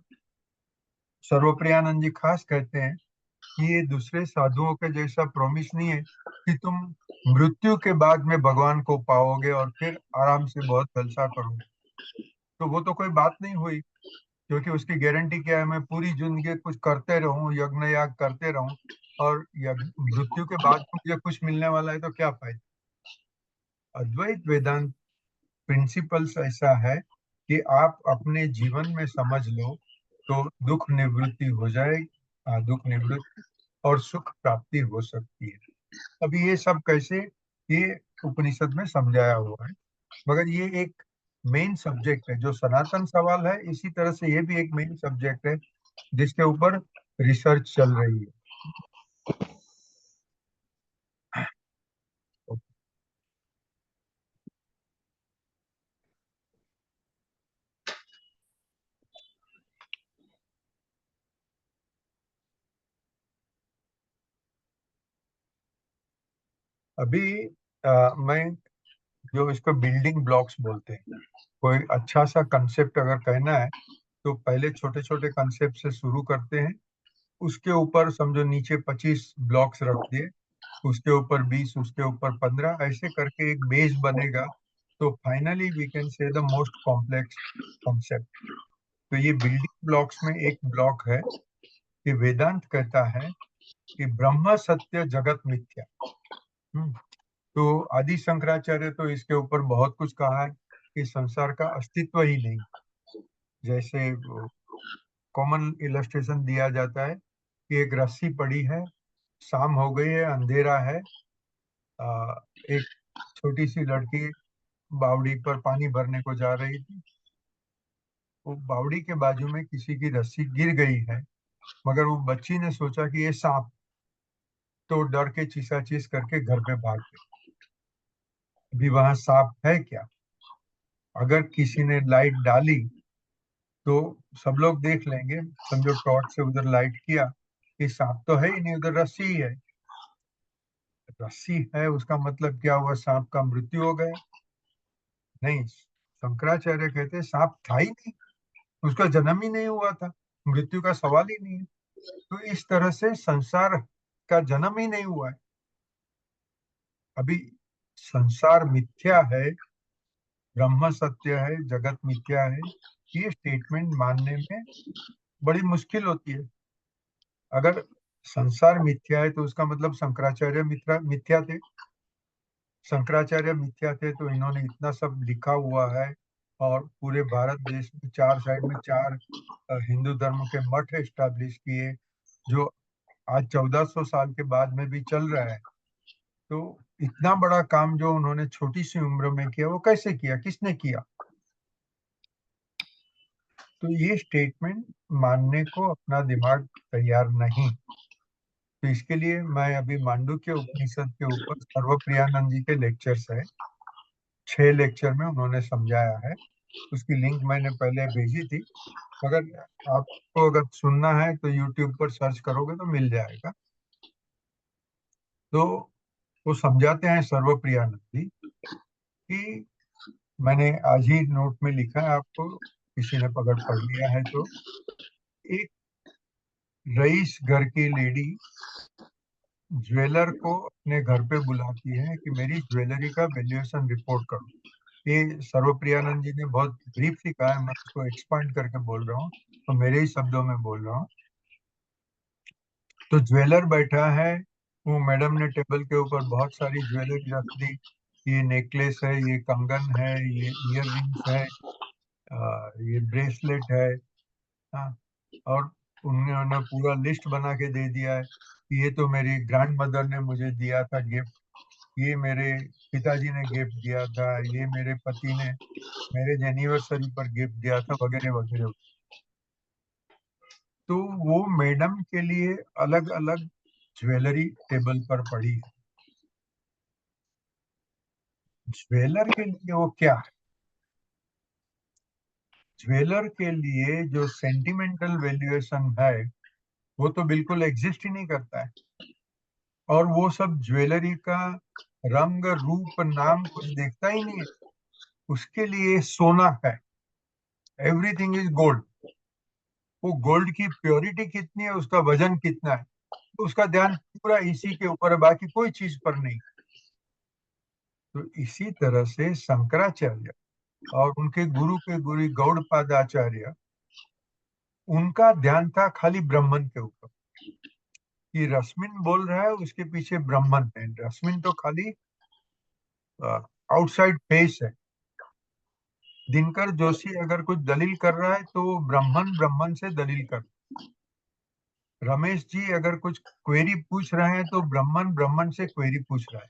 सर्वप्रियानंद जी खास कहते हैं कि ये दूसरे साधुओं के जैसा प्रॉमिस नहीं है कि तुम मृत्यु के बाद में भगवान को पाओगे और फिर आराम से बहुत जलसा करोगे। तो वो तो कोई बात नहीं हुई, क्योंकि उसकी गारंटी क्या है, मैं पूरी जिंदगी कुछ करते रहूं, यज्ञ याग करते रहूं, और मृत्यु के बाद मुझे कुछ मिलने वाला है तो क्या फायदा। अद्वैत वेदांत प्रिंसिपल्स ऐसा है कि आप अपने जीवन में समझ लो तो दुख निवृत्ति हो जाएगी, दुख निवृत्ति और सुख प्राप्ति हो सकती है। अब ये सब कैसे, ये उपनिषद में समझाया हुआ है, मगर ये एक मेन सब्जेक्ट है। जो सनातन सवाल है, इसी तरह से ये भी एक मेन सब्जेक्ट है जिसके ऊपर रिसर्च चल रही है। अभी मैं जो इसको बिल्डिंग ब्लॉक्स बोलते हैं, कोई अच्छा सा कंसेप्ट अगर कहना है तो पहले छोटे छोटे कंसेप्ट से शुरू करते हैं, उसके ऊपर समझो नीचे 25 ब्लॉक्स रख दिए, उसके ऊपर 20, उसके ऊपर 15, ऐसे करके एक बेस बनेगा। तो finally we can say the most complex concept. तो ये बिल्डिंग ब्लॉक्स में एक ब्लॉक है कि वेदांत कहता है कि ब्रह्म सत्य जगत मिथ्या। तो आदि शंकराचार्य तो इसके ऊपर बहुत कुछ कहा है कि संसार का अस्तित्व ही नहीं। जैसे कॉमन इलस्ट्रेशन दिया जाता है कि एक रस्सी पड़ी है, शाम हो गई है, अंधेरा है, एक छोटी सी लड़की बावड़ी पर पानी भरने को जा रही थी। वो बावड़ी के बाजू में किसी की रस्सी गिर गई है, मगर वो बच्ची ने सोचा कि ये सांप, तो डर के चीसाचीस करके घर पे भाग गई। अभी वहां सांप है क्या? अगर किसी ने लाइट डाली तो सब लोग देख लेंगे, समझो टॉर्च से उधर लाइट किया कि सांप तो है ही नहीं, उधर रस्सी ही है। रस्सी है उसका मतलब क्या हुआ? सांप का मृत्यु हो गया? नहीं, शंकराचार्य कहते हैं सांप था ही नहीं, उसका जन्म ही नहीं हुआ था, मृत्यु का सवाल ही नहीं है। तो इस तरह से संसार का जन्म ही नहीं हुआ है। अभी संसार मिथ्या है, ब्रह्म सत्य है, जगत मिथ्या है, ये स्टेटमेंट मानने में बड़ी मुश्किल होती है। अगर संसार मिथ्या है तो उसका मतलब शंकराचार्य मिथ्या थे। शंकराचार्य मिथ्या थे तो इन्होंने इतना सब लिखा हुआ है, और पूरे भारत देश में 4 साइड में 4 हिंदू धर्म के मठ एस्टैब्लिश किए, जो आज 1400 साल के बाद में भी चल रहा है। तो इतना बड़ा काम जो उन्होंने छोटी सी उम्र में किया, वो कैसे किया, किसने किया? तो ये स्टेटमेंट मानने को अपना दिमाग तैयार नहीं। तो इसके लिए मैं अभी मांडुक्य उपनिषद के ऊपर सर्वप्रियानंद जी के लेक्चर्स है, 6 लेक्चर में उन्होंने समझाया है। उसकी लिंक मैंने पहले भेजी थी, अगर आपको अगर सुनना है तो यूट्यूब पर सर्च करोगे तो मिल जाएगा। तो वो समझाते हैं सर्वप्रियानंद जी कि मैंने आज ही नोट में लिखा है, आपको किसी ने अगर पढ़ लिया है तो, एक रईस घर की लेडी ज्वेलर को अपने घर पे बुलाती है कि मेरी ज्वेलरी का वैल्यूएशन रिपोर्ट करो। ये सर्वप्रियानंद जी ने बहुत ब्रीफली कहा है, मैं उसको एक्सपांड करके बोल रहा हूँ, तो मेरे ही शब्दों में बोल रहा हूँ। तो ज्वेलर बैठा है, वो मैडम ने टेबल के ऊपर बहुत सारी ज्वेलरी रख दी, ये नेकलेस है, ये कंगन है, ये ईयर रिंग्स है, ये ब्रेसलेट है। हाँ, और उन्होंने पूरा लिस्ट बना के दे दिया है कि ये तो मेरी ग्रैंड मदर ने मुझे दिया था गिफ्ट, ये मेरे पिताजी ने गिफ्ट दिया था, ये मेरे पति ने मैरिज एनिवर्सरी पर गिफ्ट दिया था, वगैरह वगैरह। तो वो मैडम के लिए अलग अलग ज्वेलरी टेबल पर पड़ी है। ज्वेलर के लिए वो क्या है? ज्वेलर के लिए जो सेंटिमेंटल वैल्यूएशन है वो तो बिल्कुल एग्जिस्ट ही नहीं करता है। और वो सब ज्वेलरी का रंग रूप नाम कुछ देखता ही नहीं है, उसके लिए सोना है, एवरीथिंग इज गोल्ड। वो गोल्ड की प्योरिटी कितनी है, उसका वजन कितना है, तो उसका ध्यान पूरा इसी के ऊपर है, बाकी कोई चीज पर नहीं। तो इसी तरह से शंकराचार्य और उनके गुरु के गुरु गौड़पादाचार्य, उनका ध्यान था खाली ब्राह्मण के ऊपर। कि रश्मिन बोल रहा है उसके पीछे ब्राह्मण है, रश्मिन तो खाली आउटसाइड फेस है। दिनकर जोशी अगर कुछ दलील कर रहा है तो वो ब्राह्मण ब्राह्मण से दलील कर, रमेश जी अगर कुछ क्वेरी पूछ रहे हैं तो ब्राह्मण ब्राह्मण से क्वेरी पूछ रहा है।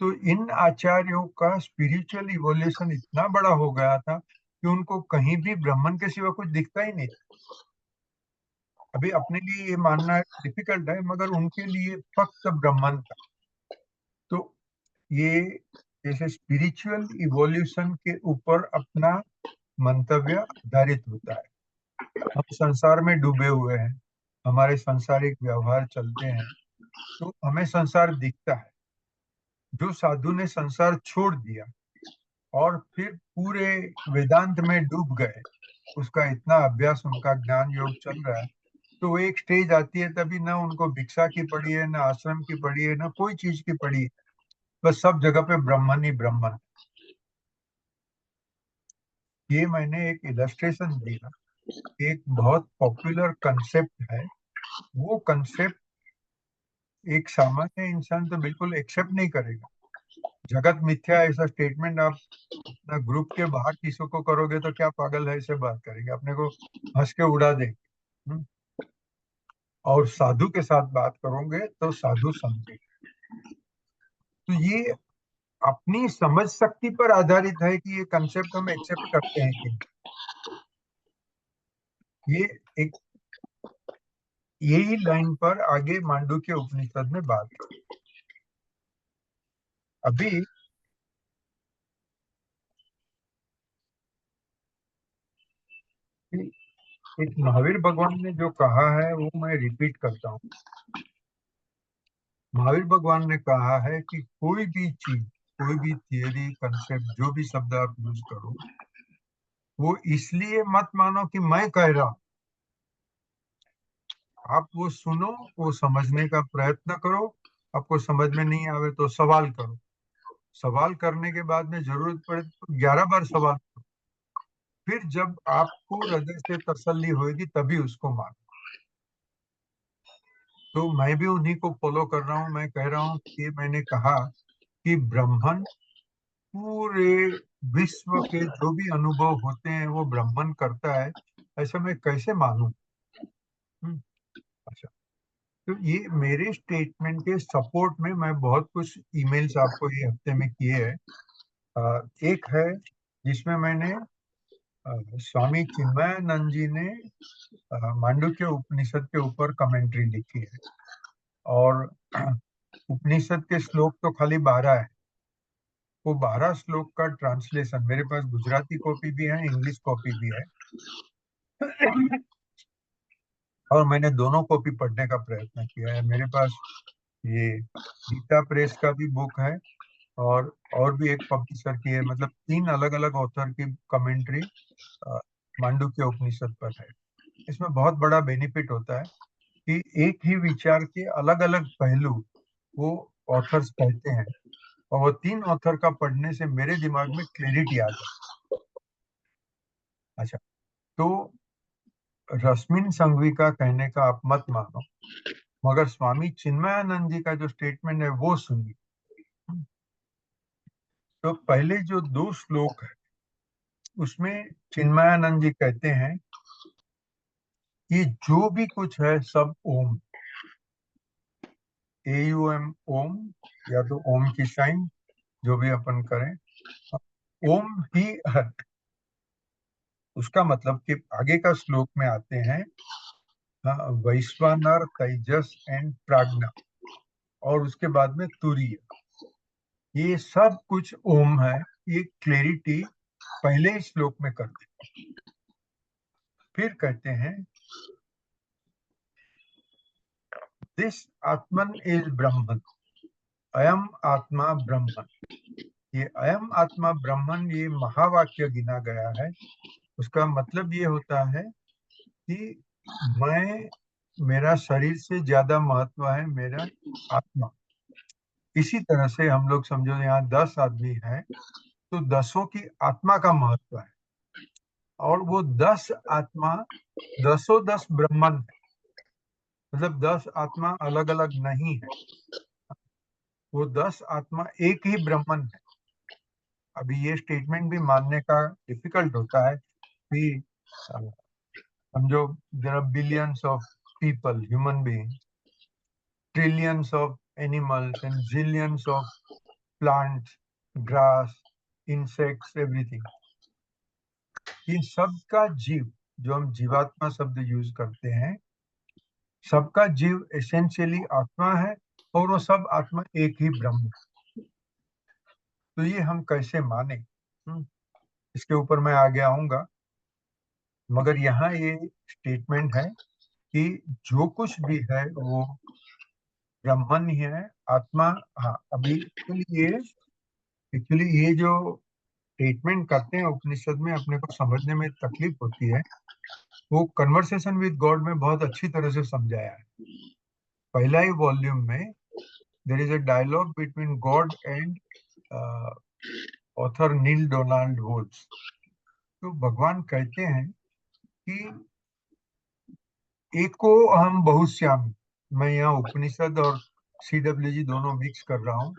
तो इन आचार्यों का स्पिरिचुअल इवोल्यूशन इतना बड़ा हो गया था कि उनको कहीं भी ब्राह्मण के सिवा कुछ दिखता ही नहीं। अभी अपने लिए ये मानना डिफिकल्ट है, मगर उनके लिए फक्त ब्राह्मण था। तो ये जैसे स्पिरिचुअल इवोल्यूशन के ऊपर अपना मंतव्य आधारित होता है। हम संसार में डूबे हुए हैं, हमारे सांसारिक व्यवहार चलते हैं, तो हमें संसार दिखता है। जो साधु ने संसार छोड़ दिया और फिर पूरे वेदांत में डूब गए, उसका इतना अभ्यास, उनका ज्ञान योग चल रहा है, तो वो एक स्टेज आती है, तभी ना उनको भिक्षा की पड़ी है, ना आश्रम की पड़ी है, ना कोई चीज की पड़ी है, बस सब जगह पे ब्राह्मण ही ब्राह्मण। ये मैंने एक इलस्ट्रेशन दिया, एक बहुत पॉपुलर कंसेप्ट है। वो कंसेप्ट एक सामान्य इंसान तो बिल्कुल एक्सेप्ट नहीं करेगा। जगत मिथ्या ऐसा स्टेटमेंट आप अपना ग्रुप के बाहर किसी को करोगे तो क्या पागल है ऐसे बात करेंगे, अपने को हंस के उड़ा देंगे। और साधु के साथ बात करोगे तो साधु समझेगा। तो ये अपनी समझ शक्ति पर आधारित है कि ये कंसेप्ट हम एक्सेप्ट करते हैं कि ये एक यही लाइन पर आगे मांडुक्य उपनिषद में बात है। अभी एक महावीर भगवान ने जो कहा है वो मैं रिपीट करता हूँ। महावीर भगवान ने कहा है कि कोई भी चीज, कोई भी थियरी, कंसेप्ट, जो भी शब्द आप यूज करो, वो इसलिए मत मानो कि मैं कह रहा हूं। आप वो सुनो, वो समझने का प्रयत्न करो, आपको समझ में नहीं आवे तो सवाल करो, सवाल करने के बाद में जरूरत पड़े तो 11 बार सवाल करो, फिर जब आपको हृदय से तसल्ली होगी तभी उसको मानो। तो मैं भी उन्हीं को फॉलो कर रहा हूँ। मैं कह रहा हूँ कि मैंने कहा कि ब्राह्मण पूरे विश्व के जो भी अनुभव होते हैं वो ब्राह्मण करता है, ऐसा मैं कैसे मानूं? अच्छा, तो ये मेरे स्टेटमेंट के सपोर्ट में मैं बहुत कुछ ईमेल्स आपको ये हफ्ते में किए हैं। एक है जिसमें मैंने स्वामी चिन्मयानंद जी ने मांडुक्य उपनिषद के ऊपर कमेंट्री लिखी है, और उपनिषद के श्लोक तो खाली 12 है। वो 12 श्लोक का ट्रांसलेशन मेरे पास गुजराती कॉपी भी है, इंग्लिश कॉपी भी है, और मैंने दोनों कॉपी पढ़ने का प्रयत्न किया है। मेरे पास ये गीता प्रेस का भी बुक है, और भी एक पब्लिशर की है, मतलब 3 अलग अलग ऑथर की कमेंट्री मांडुक्य उपनिषद पर है। इसमें बहुत बड़ा बेनिफिट होता है कि एक ही विचार के अलग अलग पहलू वो ऑथर्स कहते हैं, और वो 3 ऑथर का पढ़ने से मेरे दिमाग में क्लैरिटी आ जाती है। अच्छा, तो रश्मिन संघवी का कहने का आप मत मानो, मगर स्वामी चिन्मयानंद जी का जो स्टेटमेंट है वो सुनिए। तो पहले जो 2 श्लोक है उसमें चिन्मयानंद जी कहते हैं कि जो भी कुछ है सब ओम, AUM, ओम, या तो ओम की साइन जो भी अपन करें, ओम ही है। उसका मतलब कि आगे का श्लोक में आते हैं वैश्वानर, तेजस एंड प्राज्ञा, और उसके बाद में तुरीय, ये सब कुछ ओम है। ये क्लैरिटी पहले श्लोक में करते, फिर कहते हैं दिस आत्मन इज ब्रह्मन, अयम आत्मा ब्रह्मन। ये अयम आत्मा ब्रह्मन, ये महावाक्य गिना गया है। उसका मतलब ये होता है कि मैं, मेरा शरीर से ज्यादा महत्व है मेरा आत्मा। इसी तरह से हम लोग समझो यहाँ 10 आदमी हैं, तो 10 की आत्मा का महत्व है, और वो 10 आत्मा 10 ब्रह्मन है, मतलब 10 आत्मा अलग अलग नहीं है, वो 10 आत्मा एक ही ब्रह्मन है। अभी ये स्टेटमेंट भी मानने का डिफिकल्ट होता है कि समझो there are billions of people, human being, trillions of animals and zillions of plants, grass, insects, everything. ये सबका जीव, जो हम जीवात्मा शब्द यूज करते हैं, सबका जीव एसेंशियली आत्मा है और वो सब आत्मा एक ही ब्रह्म। तो ये हम कैसे माने, इसके ऊपर मैं आगे आऊंगा, मगर यहाँ ये स्टेटमेंट है कि जो कुछ भी है वो ब्रह्मन ही है, आत्मा। हाँ, अभी एक्चुअली ये जो ट्रीटमेंट करते हैं उपनिषद में, अपने को समझने में तकलीफ होती है। वो कन्वर्सेशन विद गॉड में बहुत अच्छी तरह से समझाया है। पहला ही वॉल्यूम में there is a dialogue between God and author Neale Donald Walsch. तो भगवान कहते हैं कि एको अहम बहुश्यामी। मैं यहाँ उपनिषद और CWG दोनों मिक्स कर रहा हूँ।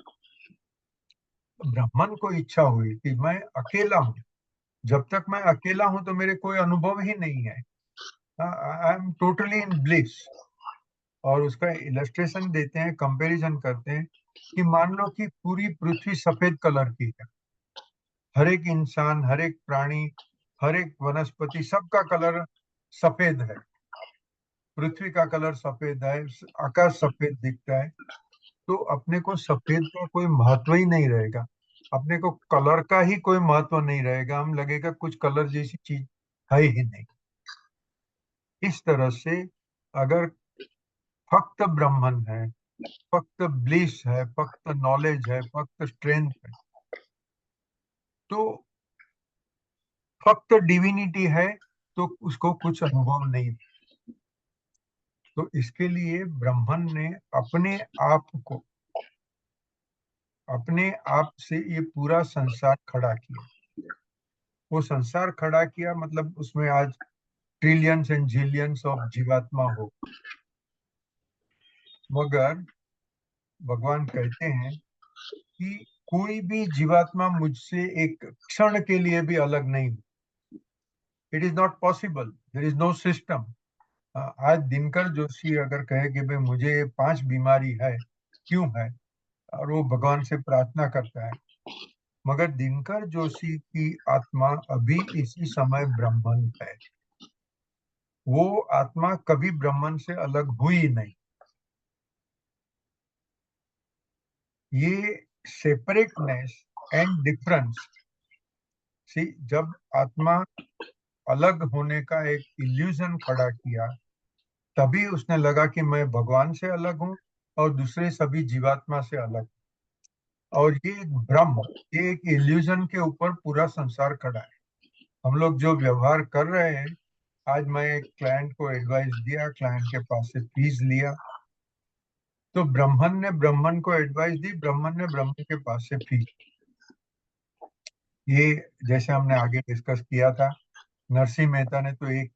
ब्राह्मण को इच्छा हुई कि मैं अकेला हूँ, जब तक मैं अकेला हूं तो मेरे कोई अनुभव ही नहीं है, I am totally in bliss. और उसका इलस्ट्रेशन देते हैं, कंपैरिजन करते हैं कि मान लो कि पूरी पृथ्वी सफेद कलर की है, हर एक इंसान, हर एक प्राणी, हर एक वनस्पति, सबका कलर सफेद है। पृथ्वी का कलर सफेद है, आकाश सफेद दिखता है, तो अपने को सफेद का कोई महत्व ही नहीं रहेगा, अपने को कलर का ही कोई महत्व नहीं रहेगा, हम लगेगा कुछ कलर जैसी चीज है ही नहीं। इस तरह से अगर फक्त ब्रह्मन है, फक्त ब्लिस है, फक्त नॉलेज है, फक्त स्ट्रेंथ है, तो फक्त डिविनिटी है, तो उसको कुछ अनुभव नहीं। तो इसके लिए ब्रह्मन ने अपने आप को, अपने आप से ये पूरा संसार खड़ा किया। वो संसार खड़ा किया मतलब उसमें आज ट्रिलियंस एंड जिलियंस ऑफ जीवात्मा हो, मगर भगवान कहते हैं कि कोई भी जीवात्मा मुझसे एक क्षण के लिए भी अलग नहीं। It is not possible, there is no system. आज दिनकर जोशी अगर कहे कि भाई मुझे 5 बीमारी है, क्यों है, और वो भगवान से प्रार्थना करता है, मगर दिनकर जोशी की आत्मा अभी इसी समय ब्रह्मन है। वो आत्मा कभी ब्रह्मन से अलग हुई नहीं। ये सेपरेटनेस एंड डिफरेंस, सी, जब आत्मा अलग होने का एक इल्यूजन खड़ा किया, तभी उसने लगा कि मैं भगवान से अलग हूं और दूसरे सभी जीवात्मा से अलग। और ये एक भ्रम, ये एक इल्यूजन के ऊपर पूरा संसार खड़ा है। हम लोग जो व्यवहार कर रहे हैं, आज मैं एक क्लाइंट को एडवाइस दिया, क्लाइंट के पास से फीस लिया, तो ब्राह्मण ने ब्राह्मण को एडवाइस दी, ब्राह्मण ने ब्राह्मण के पास से फीस। ये जैसे हमने आगे डिस्कस किया था, नरसिंह मेहता ने तो एक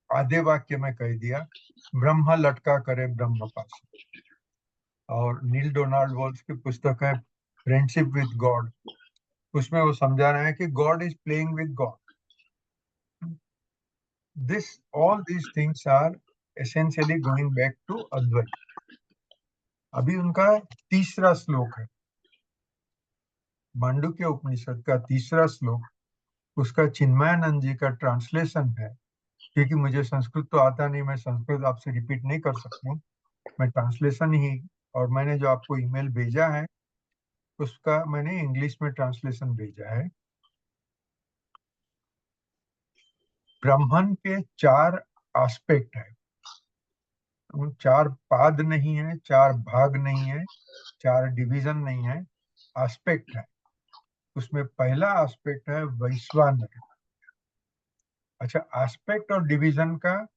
आधे वाक्य में कह दिया, ब्रह्म लटका करे ब्रह्म पास। और नील डोनाल्ड वॉल्स की पुस्तक है फ्रेंडशिप विद गॉड, उसमें वो समझा रहे हैं कि God is playing with God. This all these things are essentially going back to Advaita. अभी उनका तीसरा श्लोक है, मांडुक्य उपनिषद का तीसरा श्लोक, उसका चिन्मयानंद जी का ट्रांसलेशन है। क्योंकि मुझे संस्कृत तो आता नहीं, मैं संस्कृत आपसे रिपीट नहीं कर सकता, मैं ट्रांसलेशन ही, और मैंने जो आपको ईमेल भेजा है उसका मैंने इंग्लिश में ट्रांसलेशन भेजा है। ब्राह्मण के 4 एस्पेक्ट है, 4 पाद नहीं है, 4 भाग नहीं है, 4 डिवीजन नहीं है, एस्पेक्ट है। उसमें पहला एस्पेक्ट है वैश्वानर। अच्छा, एस्पेक्ट और डिवीजन का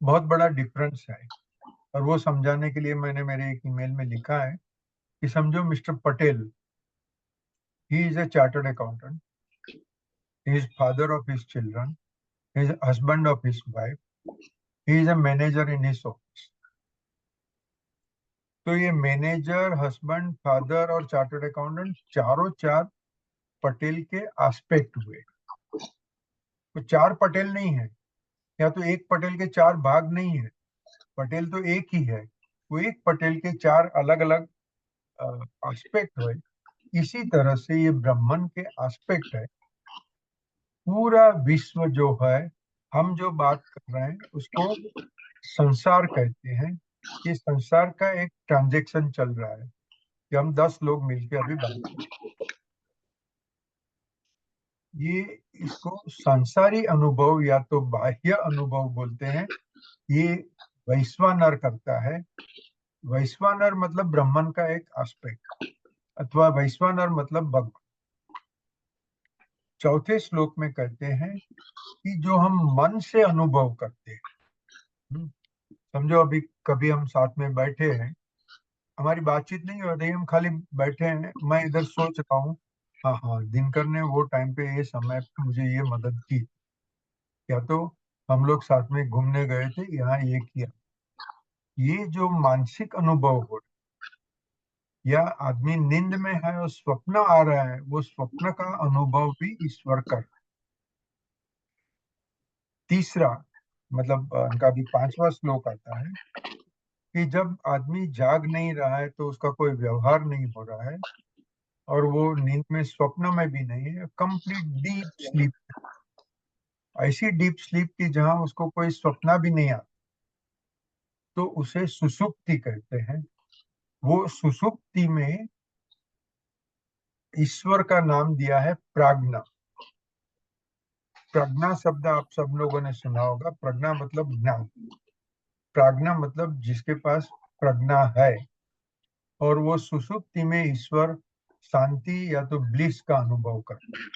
बहुत बड़ा डिफरेंस है, और वो समझाने के लिए मैंने मेरे एक ईमेल में लिखा है कि समझो mister Patel, he is a chartered accountant, he is father of his children, he is husband of his wife, he is a manager in his office। तो ये मैनेजर, हस्बैंड, फादर और चार्टर्ड अकाउंटेंट, चारों 4 पटेल के एस्पेक्ट हुए। तो 4 पटेल नहीं है, या तो एक पटेल के 4 भाग नहीं है, पटेल तो एक ही है। वो एक पटेल के 4 अलग अलग एस्पेक्ट हुए, इसी तरह से ये ब्रह्मन के एस्पेक्ट है। पूरा विश्व जो है, हम जो बात कर रहे हैं उसको संसार कहते हैं। ये संसार का एक ट्रांजैक्शन चल रहा है कि हम 10 लोग मिलकर अभी बात कर रहे हैं। ये इसको सांसारी अनुभव या तो बाह्य अनुभव बोलते हैं। ये वैश्वानर करता है। वैश्वानर मतलब ब्रह्मन का एक एस्पेक्ट, अथवा वैश्वानर मतलब भगवान। चौथे श्लोक में कहते हैं कि जो हम मन से अनुभव करते हैं। समझो अभी कभी हम साथ में बैठे हैं, हमारी बातचीत नहीं हो रही, हम खाली बैठे हैं, मैं इधर सोच रहा हूँ, हाँ हाँ दिनकर ने वो टाइम पे ये समय पे मुझे ये मदद की, या तो हम लोग साथ में घूमने गए थे, यहाँ ये किया। ये जो मानसिक अनुभव हो, या आदमी नींद में है और स्वप्न आ रहा है, वो स्वप्न का अनुभव भी ईश्वर कर। तीसरा मतलब उनका भी 5वां श्लोक आता है कि जब आदमी जाग नहीं रहा है तो उसका कोई व्यवहार नहीं हो रहा है, और वो नींद में स्वप्न में भी नहीं है, कंप्लीट डीप स्लीप, ऐसी डीप स्लीप की जहां उसको कोई स्वप्न भी नहीं आता, तो उसे सुषुप्ति कहते हैं। वो सुषुप्ति में ईश्वर का नाम दिया है प्राज्ञा। प्रज्ञा शब्द आप सब लोगों ने सुना होगा। प्रज्ञा मतलब ज्ञान, प्राज्ञा मतलब जिसके पास प्रज्ञा है। और वो सुषुप्ति में ईश्वर शांति या तो ब्लिस का अनुभव करता है।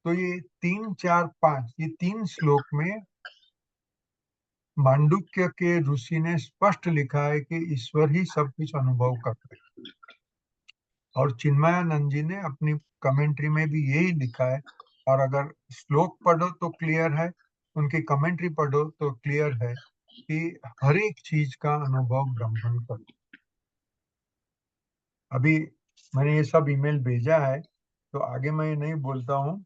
तो ये 3, 4, 5 ये 3 श्लोक में मांडुक्य के ऋषि ने स्पष्ट लिखा है कि ईश्वर ही सब कुछ अनुभव करते हैं। और चिन्मयानंद जी ने अपनी कमेंट्री में भी यही लिखा है। और अगर श्लोक पढ़ो तो क्लियर है, उनकी कमेंट्री पढ़ो तो क्लियर है कि हर एक चीज का अनुभव ब्रह्मन करते। अभी मैंने ये सब ईमेल भेजा है, तो आगे मैं नहीं बोलता हूँ।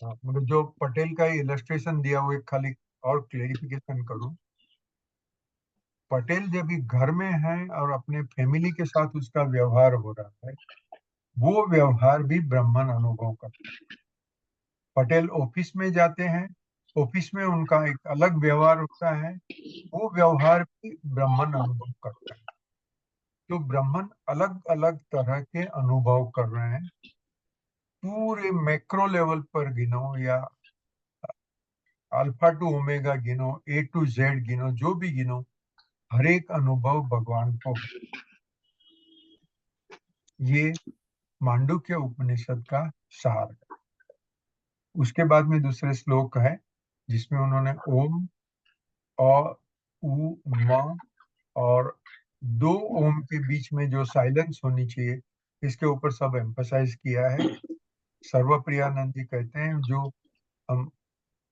मतलब जो पटेल का इलस्ट्रेशन दिया वो एक खाली और क्लेरिफिकेशन करूं। पटेल जब भी घर में है और अपने फैमिली के साथ उसका व्यवहार हो रहा है, वो व्यवहार भी ब्रह्मन अनुभव करता है। पटेल ऑफिस में जाते हैं, ऑफिस में उनका एक अलग व्यवहार होता है, वो व्यवहार भी ब्रह्मन अनुभव करता है। तो ब्रह्मन अलग अलग तरह के अनुभव कर रहे हैं। पूरे मैक्रो लेवल पर गिनो या अल्फा टू ओमेगा गिनो, ए टू जेड गिनो, जो भी गिनो, हर एक अनुभव भगवान को है। ये मांडुक्य उपनिषद का सार है। उसके बाद में दूसरे श्लोक है जिसमें उन्होंने ओम, अ, उ, म और 2 ओम के बीच में जो साइलेंस होनी चाहिए, इसके ऊपर सब एम्फसाइज किया है। सर्वप्रियानंद जी कहते हैं जो हम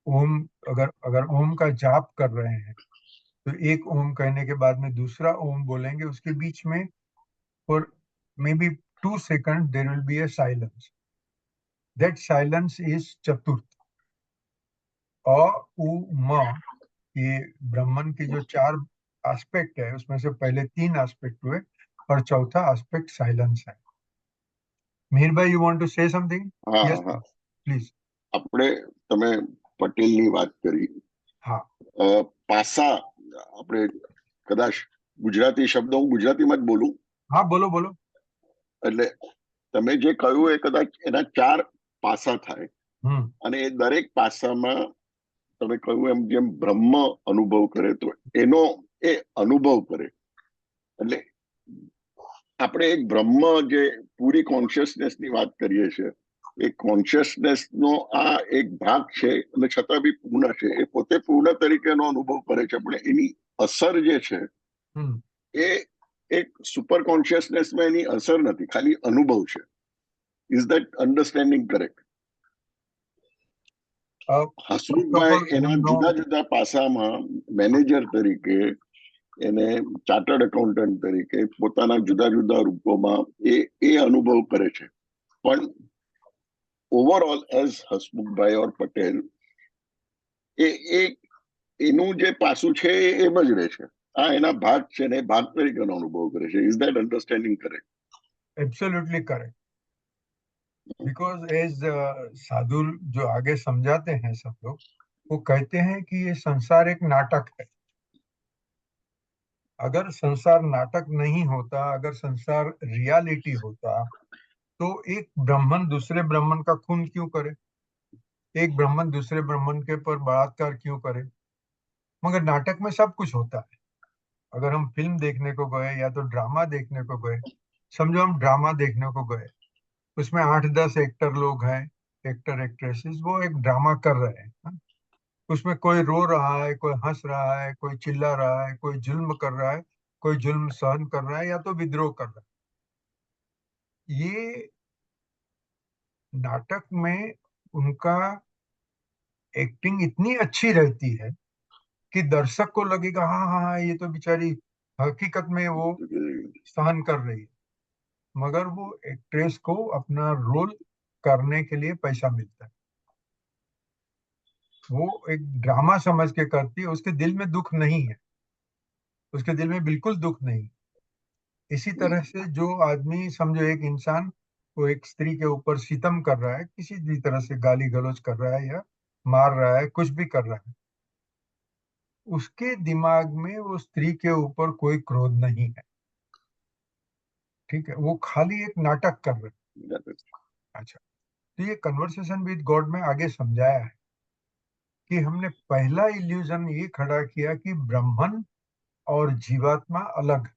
ओम अगर अगर ओम का जाप कर रहे हैं तो एक ओम कहने के बाद में दूसरा ओम बोलेंगे, उसके बीच में for maybe 2 seconds there will be a silence. That silence is चतुर्थ। अ, उ, म, ये ब्रह्मन के जो 4 एस्पेक्ट है, उसमें से पहले 3 एस्पेक्ट हुए और चौथा एस्पेक्ट साइलेंस है। मीर भाई, you want to say something? हाँ यस हाँ, प्लीज। આપણે તમે પટેલની વાત કરી. हाँ પાસા આપણે કદાચ ગુજરાતી શબ્દ હું ગુજરાતીમાં જ બોલું, हाँ બોલો બોલો। એટલે તમે જે કહ્યું એ કદાચ એના 4 પાસા થાય हम्म અને એ દરેક પાસામાં તમે કહ્યું એમ જેમ બ્રહ્મ અનુભવ કરે તો એનો એ અનુભવ કરે. એટલે આપણે એક બ્રહ્મ જે પૂરી કોન્શિયસનેસની વાત કરીએ છીએ, એ કોન્શિયસનેસનો આ એક ભાગ છે અને છતાં બી પૂર્ણ છે. એ પોતે પૂર્ણ તરીકેનો અનુભવ કરે છે, પણ એની અસર જે છે हम्म એ એક સુપર કોન્શિયસનેસમાં એની અસર નથી, ખાલી અનુભવ છે. Is that understanding correct? अब फर्स्ट ऑफ હસમુખભાઈ ऑल એના જુદા જુદા પાસામાં મેનેજર તરીકે, એને ચાર્ટર્ડ એકાઉન્ટન્ટ તરીકે પોતાના જુદા જુદા રૂપોમાં એ અનુભવ કરે છે. પણ ઓવરઓલ એઝ હસમુખભાઈ ઓર પટેલ એ એનું જે પાસું છે એ એમ જ રહે છે. આ એના ભાગ છે ને ભાગ તરીકેનો અનુભવ કરે છે. Is that understanding correct? Absolutely correct, because as sadhu जो आगे समझाते हैं सब लोग, वो कहते हैं कि ये संसार एक नाटक है। अगर संसार नाटक नहीं होता, अगर संसार रियलिटी होता, तो एक ब्राह्मण दूसरे ब्राह्मण का खून क्यों करे, एक ब्राह्मण दूसरे ब्राह्मण के पर बलात्कार क्यों करे? मगर नाटक में सब कुछ होता है। अगर हम फिल्म देखने को गए या तो ड्रामा देखने को गए, समझो हम ड्रामा देखने को गए, उसमें 8-10 एक्टर लोग हैं, एक्टर एक्ट्रेसेस, वो एक ड्रामा कर रहे हैं, हाँ? उसमें कोई रो रहा है, कोई हंस रहा है, कोई चिल्ला रहा है, कोई जुल्म कर रहा है, कोई जुल्म सहन कर रहा है या तो विद्रोह कर रहा है। ये नाटक में उनका एक्टिंग इतनी अच्छी रहती है कि दर्शक को लगेगा हाँ हाँ हाँ, ये तो बेचारी हकीकत में वो सहन कर रही है, मगर वो एक्ट्रेस को अपना रोल करने के लिए पैसा मिलता है। वो एक ड्रामा समझ के करती है, उसके दिल में दुख नहीं है, उसके दिल में बिल्कुल दुख नहीं। इसी तरह से जो आदमी, समझो एक इंसान वो एक स्त्री के ऊपर सितम कर रहा है, किसी भी तरह से गाली गलौज कर रहा है या मार रहा है, कुछ भी कर रहा है, उसके दिमाग में वो स्त्री के ऊपर कोई क्रोध नहीं है, ठीक है, वो खाली एक नाटक कर रहे हैं। अच्छा, तो ये कन्वर्सेशन विद गॉड में आगे समझाया है कि हमने पहला इल्यूजन ये खड़ा किया कि ब्राह्मण और जीवात्मा अलग है,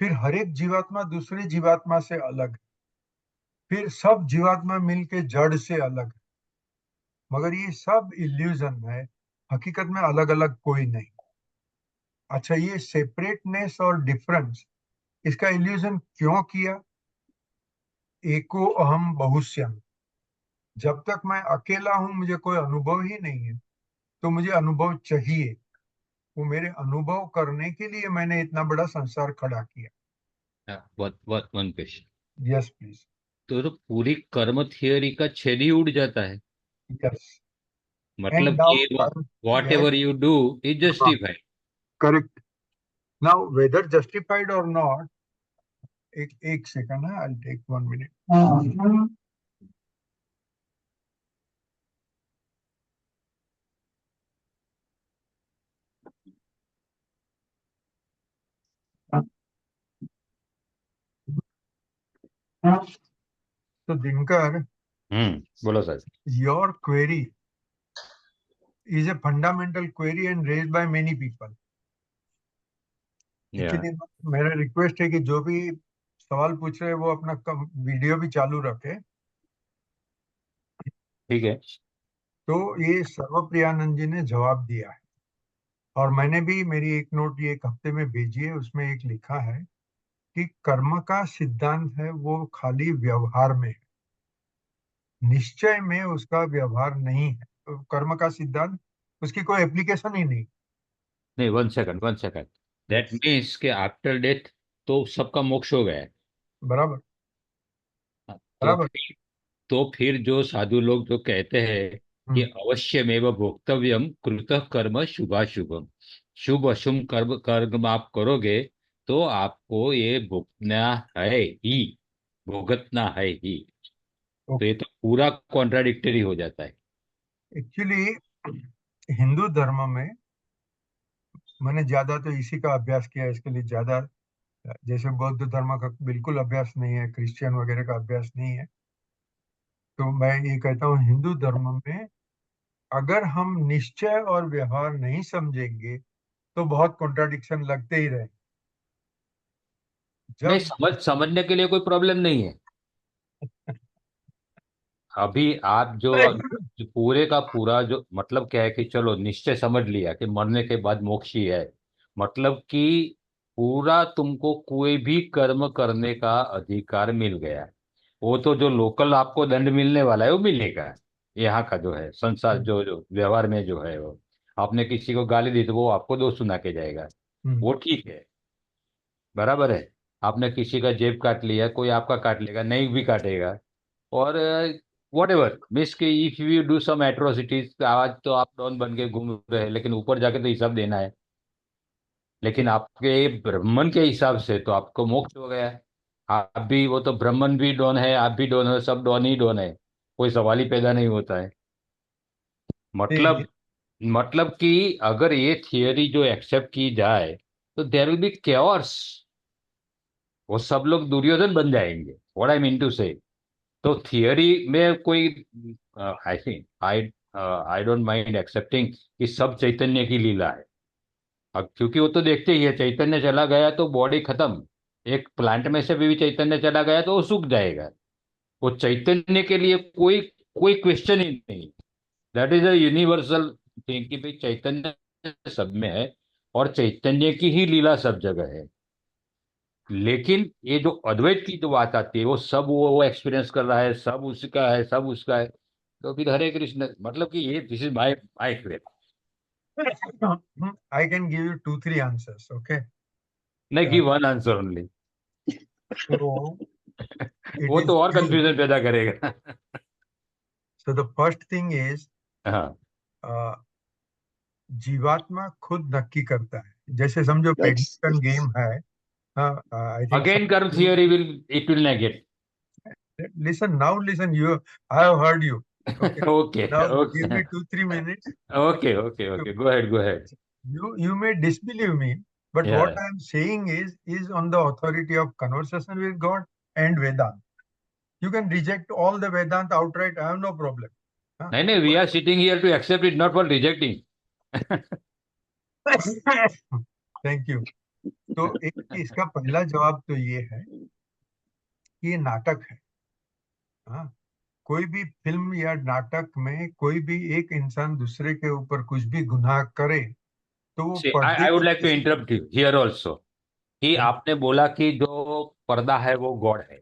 फिर हर एक जीवात्मा दूसरे जीवात्मा से अलग है, फिर सब जीवात्मा मिलके जड़ से अलग है, मगर ये सब इल्यूजन है, हकीकत में अलग अलग कोई नहीं। अच्छा, ये सेपरेटनेस और डिफरेंस, इसका इल्यूजन क्यों किया? एको अहम बहुश्यम, जब तक मैं अकेला हूं, मुझे कोई अनुभव ही नहीं है, तो मुझे अनुभव चाहिए, वो मेरे अनुभव करने के लिए मैंने इतना बड़ा संसार खड़ा किया। One question. Yes please. तो पूरी कर्म थियोरी का छेद ही उड़ जाता है। यस, एंड मतलब नाउ, कि whatever you do is justified. Correct. Now whether justified और नॉट, एक सेकंड है, आई टेक 1 मिनट। तो दिनकर, बोलो sir. Your query is a fundamental query and raised by many people. Actually, मेरा request है कि जो भी सवाल पूछ रहे हैं वो अपना वीडियो भी चालू रखे। ठीक है। तो ये सर्वप्रियानंद जी ने जवाब दिया है, और मैंने भी मेरी एक नोट ये एक हफ्ते में भेजी है, उसमें एक लिखा है कि कर्म का सिद्धांत है वो खाली व्यवहार में है, निश्चय में उसका व्यवहार नहीं है। तो कर्म का सिद्धांत, उसकी कोई एप्लीकेशन ही नहीं। नहीं, 1 सेकंड। दैट मीन्स के आफ्टर डेथ तो सबका मोक्ष हो गया है। बराबर तो बराबर। तो फिर जो साधु लोग जो कहते हैं कि अवश्यमेव भोक्तव्यम कृतः कर्म शुभाशुभम, शुभ अशुभ कर्म कर्म आप करोगे तो आपको ये भुगतना है ही, भुगतना है ही। तो ये तो पूरा कॉन्ट्राडिक्टरी हो जाता है। एक्चुअली हिंदू धर्म में मैंने ज्यादा तो इसी का अभ्यास किया है, इसके लिए ज्यादा, जैसे बौद्ध धर्म का बिल्कुल अभ्यास नहीं है, क्रिश्चियन वगैरह का अभ्यास नहीं है, तो मैं ये कहता हूँ हिंदू धर्म में अगर हम निश्चय और व्यवहार नहीं समझेंगे तो बहुत कॉन्ट्राडिक्शन लगते ही रहे। नहीं, जब समझने के लिए कोई प्रॉब्लम नहीं है। अभी आप जो पूरे का पूरा जो मतलब क्या है कि चलो निश्चय समझ लिया कि मरने के बाद मोक्ष ही है, मतलब कि पूरा तुमको कोई भी कर्म करने का अधिकार मिल गया। वो तो जो लोकल आपको दंड मिलने वाला है वो मिलेगा, यहाँ का जो है संसार जो व्यवहार में जो है वो, आपने किसी को गाली दी तो वो आपको दोष सुना के जाएगा, वो ठीक है, बराबर है। आपने किसी का जेब काट लिया, कोई आपका काट लेगा, नहीं भी काटेगा। और वॉट एवर मिस के if you do some atrocities, आज तो आप डॉन बन के घूम रहे हैं लेकिन ऊपर जाके तो हिसाब देना है। लेकिन आपके ब्राह्मण के हिसाब से तो आपको मोक्ष हो गया है। आप भी, वो तो ब्राह्मण भी डॉन है, आप भी डॉन हो, सब डॉन ही डॉन है, कोई सवाल ही पैदा नहीं होता है। See, मतलब मतलब कि अगर ये थियरी जो एक्सेप्ट की जाए तो देयर विल बी केओस, वो सब लोग दुर्योधन बन जाएंगे, व्हाट आई मीन टू से। तो थियरी में कोई, I think I don't mind accepting कि सब चैतन्य की लीला है। अब क्योंकि वो तो देखते ही है, चैतन्य चला गया तो बॉडी खत्म। एक प्लांट में से भी चैतन्य चला गया तो वो सूख जाएगा। वो चैतन्य के लिए कोई कोई क्वेश्चन ही नहीं। That is a universal thing कि भाई चैतन्य सब में है और चैतन्य की ही लीला सब जगह है। लेकिन ये जो अद्वैत की जो बात आती है, वो सब वो एक्सपीरियंस कर रहा है, सब उसका है, सब उसका है। तो फिर हरे कृष्ण, मतलब कि ये this is my my question. I can give you two, three answers. Okay. नहीं, give one answer only. So it वो is तो और true. कंफ्यूजन पैदा करेगा। So the first thing is, हाँ, uh, जीवात्मा खुद नक्की करता है। जैसे समझो That's बैडमिंटन गेम है। हाँ, I think again karma theory will, it will negate. listen now, listen, you, I have heard you. Okay. Okay Now give okay me 2, 3 minutes. Okay okay So okay, go ahead go ahead. you may disbelieve me, but what या I am saying is on the authority of conversation with God and Vedanta. You can reject all the Vedanta outright. I have no problem. Huh? नहीं नहीं, we are sitting here to accept it, not for rejecting. Thank you. तो इसका पहला जवाब तो ये है कि ये नाटक है। हाँ, कोई भी फिल्म या नाटक में कोई भी एक इंसान दूसरे के ऊपर कुछ भी गुनाह करे तो वो सी, पर्दे आई वुड के लाइक टू पीछे। इंटरप्ट यू हियर ऑल्सो, कि आपने बोला कि जो पर्दा है वो गॉड है,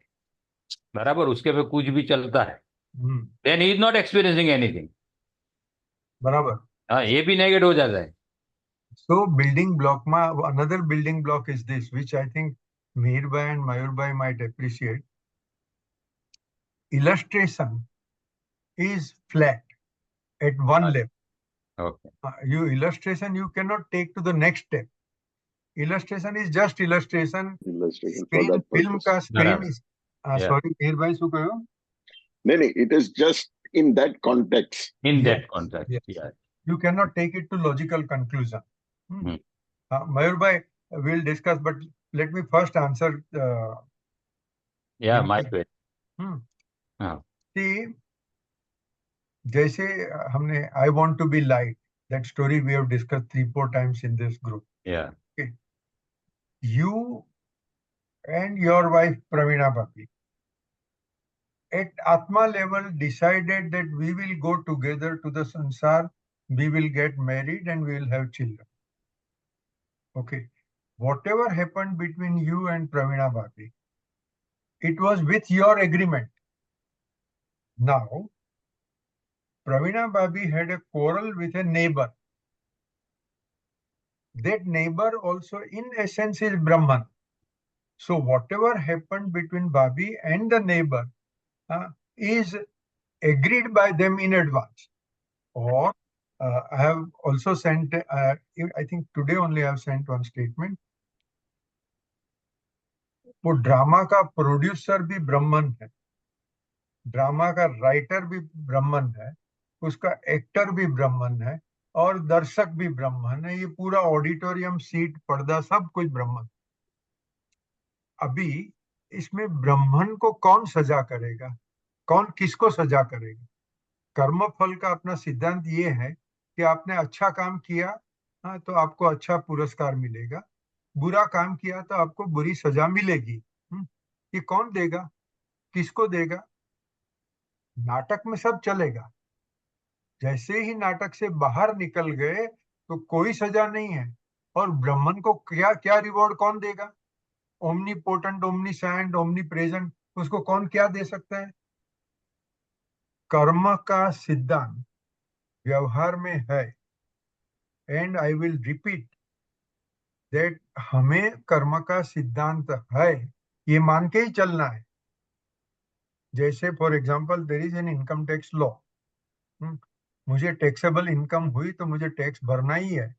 बराबर, उसके पे कुछ भी चलता है, hmm, then he is not experiencing anything. बराबर। हाँ, ये भी नेगेट हो जाता है। So building block, another building block is this, which I think Mihirbai and Mayurbai might appreciate. Illustration is flat at one level. Okay, Illustration you cannot take to the next step. Illustration is just illustration. illustration for Screen that film purpose. का screen बराबर, is. या Sorry, Mihirbai શું કહ્યું? नहीं, it is just in that context. In Yes, that context, yes. या You cannot take it to logical conclusion. Hmm. Mayurbhai, we'll discuss, but let me first answer. या In my the, question. hmm. हाँ, See, जैसे हमने I want to be light, that story we have discussed 3, 4 times in this group. या Okay. You and your wife Pravina Bhabi at Atma level decided that we will go together to the sansar, we will get married and we will have children. Okay. Whatever happened between you and Pravina Bhabi, it was with your agreement. Now, Pravina Bhabi had a quarrel with a neighbor. That neighbor also in essence is Brahman. So whatever happened between Bhabi and the neighbor is agreed by them in advance. Or I have also sent, I think today only I have sent one statement. वो drama का producer भी ब्राह्मण है, drama का writer भी ब्राह्मण है, उसका एक्टर भी ब्राह्मण है और दर्शक भी ब्राह्मण है। ये पूरा ऑडिटोरियम, सीट, पर्दा सब कुछ ब्राह्मण। अभी इसमें ब्राह्मण को कौन सजा करेगा, कौन किसको सजा करेगा? कर्म फल का अपना सिद्धांत ये है कि आपने अच्छा काम किया तो आपको अच्छा पुरस्कार मिलेगा, बुरा काम किया तो आपको बुरी सजा मिलेगी। ये कौन देगा, किसको देगा? नाटक में सब चलेगा, जैसे ही नाटक से बाहर निकल गए तो कोई सजा नहीं है। और ब्राह्मण को क्या क्या रिवॉर्ड कौन देगा? Omni potent, omni sand, omni present, उसको कौन क्या दे सकता है? कर्म का सिद्धांत व्यवहार में है। And I will repeat that हमें कर्म का सिद्धांत है ये मान के ही चलना है। जैसे for example there is an income tax law, मुझे टैक्सेबल इनकम हुई तो मुझे टैक्स भरना ही है।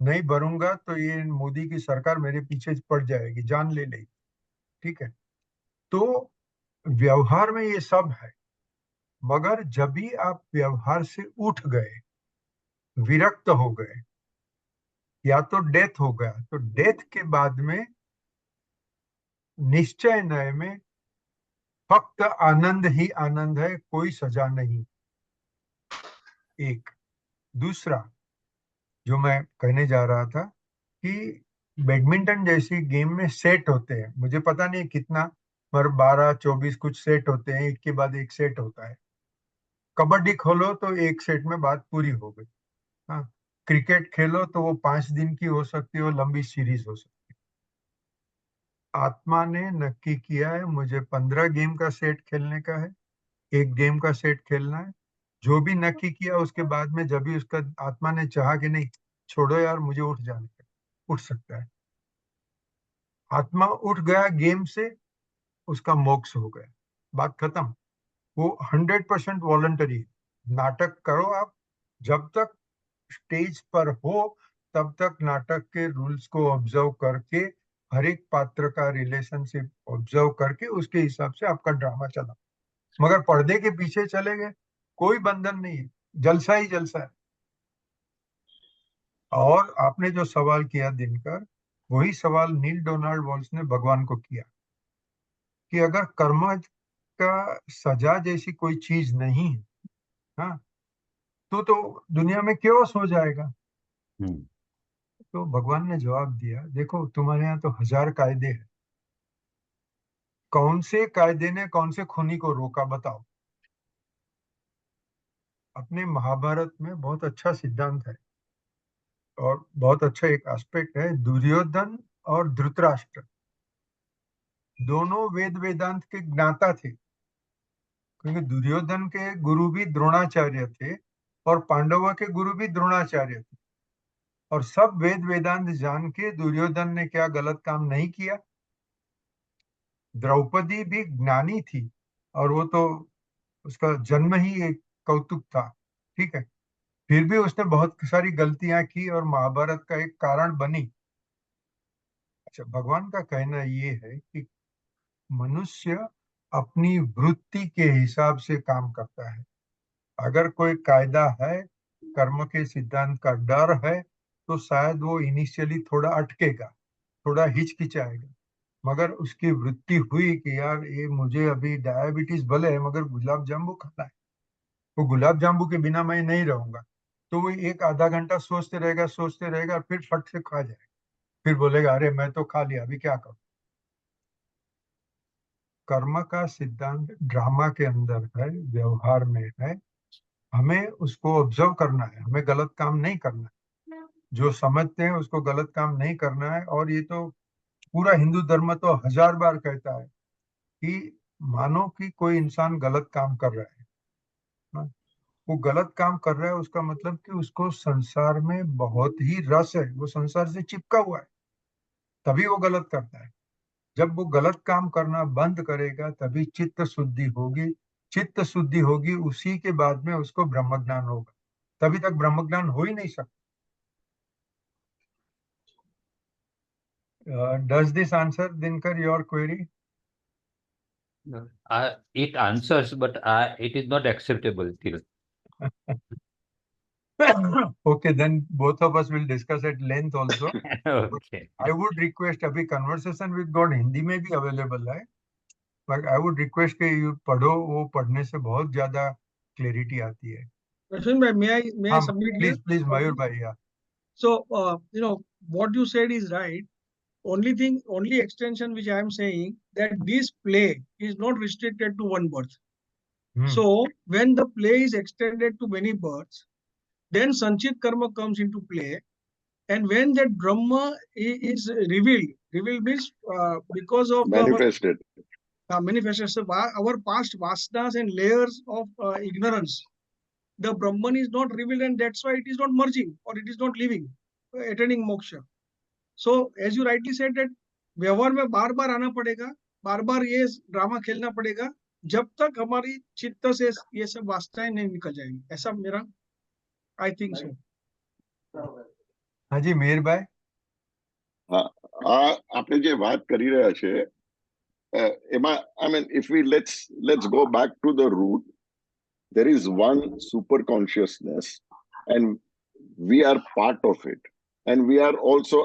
नहीं भरूंगा तो ये मोदी की सरकार मेरे पीछे पड़ जाएगी, जान ले लेगी। ठीक है, तो व्यवहार में ये सब है, मगर जब भी आप व्यवहार से उठ गए, विरक्त हो गए, या तो डेथ हो गया, तो डेथ के बाद में निश्चय नए में फक्त आनंद ही आनंद है, कोई सजा नहीं। एक दूसरा जो मैं कहने जा रहा था कि बैडमिंटन जैसी गेम में सेट होते हैं, मुझे पता नहीं कितना, पर 12-24 कुछ सेट होते हैं, एक के बाद एक सेट होता है। कबड्डी खोलो तो एक सेट में बात पूरी हो गई। हाँ, क्रिकेट खेलो तो वो 5 दिन की हो सकती है, वो लंबी सीरीज हो सकती है। आत्मा ने नक्की किया है मुझे 15 गेम का सेट खेलने का है, एक गेम का सेट खेलना है। जो भी नक्की किया उसके बाद में जब भी उसका आत्मा ने चाहा कि नहीं छोड़ो यार मुझे उठ जाने का, उठ सकता है। आत्मा उठ गया गेम से, उसका मोक्ष हो गया, बात खत्म। वो 100% वॉलंटरी है। नाटक करो आप, जब तक स्टेज पर हो तब तक नाटक के रूल्स को ऑब्जर्व करके, हर एक पात्र का रिलेशनशिप ऑब्जर्व करके उसके हिसाब से आपका ड्रामा चला। मगर पर्दे के पीछे चले गए, कोई बंधन नहीं है, जलसा ही जलसा है। और आपने जो सवाल किया दिनकर, वही सवाल नील डोनाल्ड वॉल्स ने भगवान को किया कि अगर कर्म का सजा जैसी कोई चीज नहीं है, हाँ, तो दुनिया में केओस हो जाएगा। तो भगवान ने जवाब दिया, देखो तुम्हारे यहाँ तो 1000 कायदे हैं, कौन से कायदे ने कौन से खूनी को रोका बताओ। अपने महाभारत में बहुत अच्छा सिद्धांत है और बहुत अच्छा एक एस्पेक्ट है। दुर्योधन और धृतराष्ट्र दोनों वेद वेदांत के ज्ञाता थे, क्योंकि दुर्योधन के गुरु भी द्रोणाचार्य थे और पांडवों के गुरु भी द्रोणाचार्य थे। और सब वेद वेदांत जान के दुर्योधन ने क्या गलत काम नहीं किया। द्रौपदी भी ज्ञानी थी और वो तो उसका जन्म ही एक कौतुक था, ठीक है, फिर भी उसने बहुत सारी गलतियां की और महाभारत का एक कारण बनी। अच्छा, भगवान का कहना ये है कि मनुष्य अपनी वृत्ति के हिसाब से काम करता है। अगर कोई कायदा है, कर्म के सिद्धांत का डर है, तो शायद वो इनिशियली थोड़ा अटकेगा, थोड़ा हिचकिचाएगा, मगर उसकी वृत्ति हुई कि यार ये मुझे अभी डायबिटीज भले है मगर गुलाब जामुन खाना है, वो गुलाब जामुन के बिना मैं नहीं रहूंगा, तो वो एक आधा घंटा सोचते रहेगा, फिर फट से खा जाएगा, फिर बोलेगा अरे मैं तो खा लिया, अभी क्या करूं। कर्म का सिद्धांत ड्रामा के अंदर है, व्यवहार में है, हमें उसको ऑब्जर्व करना है, हमें गलत काम नहीं करना है। जो समझते हैं उसको गलत काम नहीं करना है। और ये तो पूरा हिंदू धर्म तो 1000 बार कहता है कि मानो कि कोई इंसान गलत काम कर रहा है ना, वो गलत काम कर रहा है उसका मतलब कि उसको संसार में बहुत ही रस है, वो संसार से चिपका हुआ है, तभी वो गलत करता है। जब वो गलत काम करना बंद करेगा तभी चित्त शुद्धि होगी, चित्त शुद्धि होगी उसी के बाद में उसको ब्रह्म ज्ञान होगा, तभी तक ब्रह्म ज्ञान हो ही नहीं सकता। Does this answer Dinkar your query? It answers, but it is not acceptable till. Okay, then both of us will discuss at length also. Okay. I would request, अभी conversation with God हिंदी में भी available है, but I would request कि you पढ़ो, वो पढ़ने से बहुत ज्यादा clarity आती है। Ashwin bhai, may I हाँ, submit here? please मयूर भाई, yeah. So, what you said is right. Only extension which I am saying that this play is not restricted to one birth. So, when the play is extended to many births, then Sanchit Karma comes into play. And when that Brahma is revealed means because of manifested. our manifestation, our past vasanas and layers of ignorance, the Brahman is not revealed, and that's why it is not merging or it is not living, attaining moksha. So, as you rightly said that व्यवहार में बार बार आना पड़ेगा, बार बार ये drama खेलना पड़ेगा, जब तक हमारी चित्त से ये सब वासनाएं नहीं निकल जाएंगी, ऐसा मेरा आई थिंक सो। હાજી મેહરભાઈ. હા, આપણે જે વાત કરી રહ્યા છે એમાં I mean if we let's go back to the root. There is one super consciousness and we are part of it, and we are also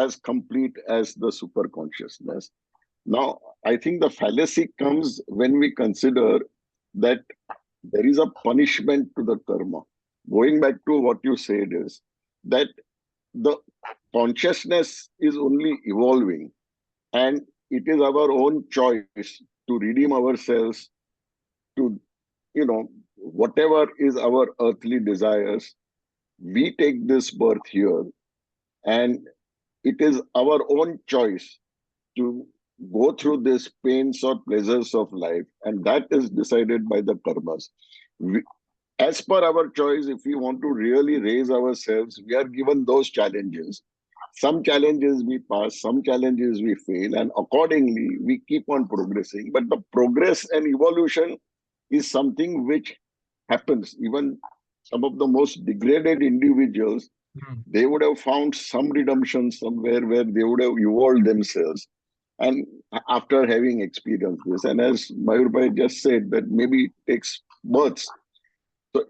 as complete as the super consciousness. Now I think the fallacy comes when we consider that there is a punishment to the karma. Going back to what you said is that the consciousness is only evolving, and it is our own choice to redeem ourselves to, you know, whatever is our earthly desires. We take this birth here, and it is our own choice to go through these pains or pleasures of life, and that is decided by the karmas. We, as per our choice, if we want to really raise ourselves, we are given those challenges. Some challenges we pass, some challenges we fail, and accordingly we keep on progressing. But the progress and evolution is something which happens. Even some of the most degraded individuals, they would have found some redemption somewhere where they would have evolved themselves. And after having experienced this, and as Mayurbhai just said, that maybe it takes births. So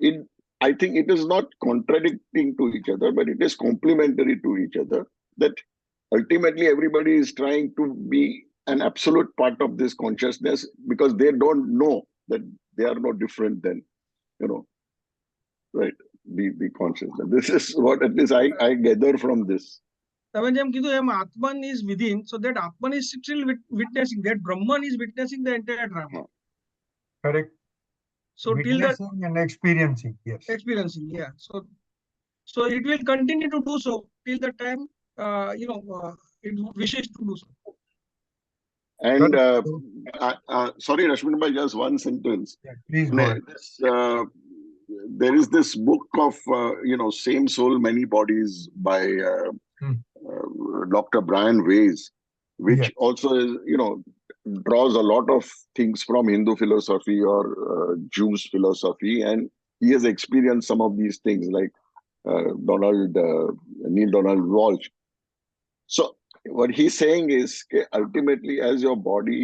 I think it is not contradicting to each other, but it is complementary to each other. That ultimately everybody is trying to be an absolute part of this consciousness because they don't know that they are no different than, you know, right? The consciousness. This is what at least I gather from this. તમે જેમ કીધું એમ Atman is within, so that Atman is still witnessing, that Brahman is witnessing the entire drama. Correct. So till that Witnessing and experiencing, yes. experiencing, yeah. So it will continue to do so till the time it wishes to do so. And Correct. sorry, Rashmin bhai, just one sentence. Yeah, please go ahead. There is this book of Same Soul, Many Bodies by Dr. Brian Weiss, which Yes. also is, draws a lot of things from Hindu philosophy or Jews philosophy, and he has experienced some of these things like Neil Donald Walsh. So what he's saying is, ultimately, as your body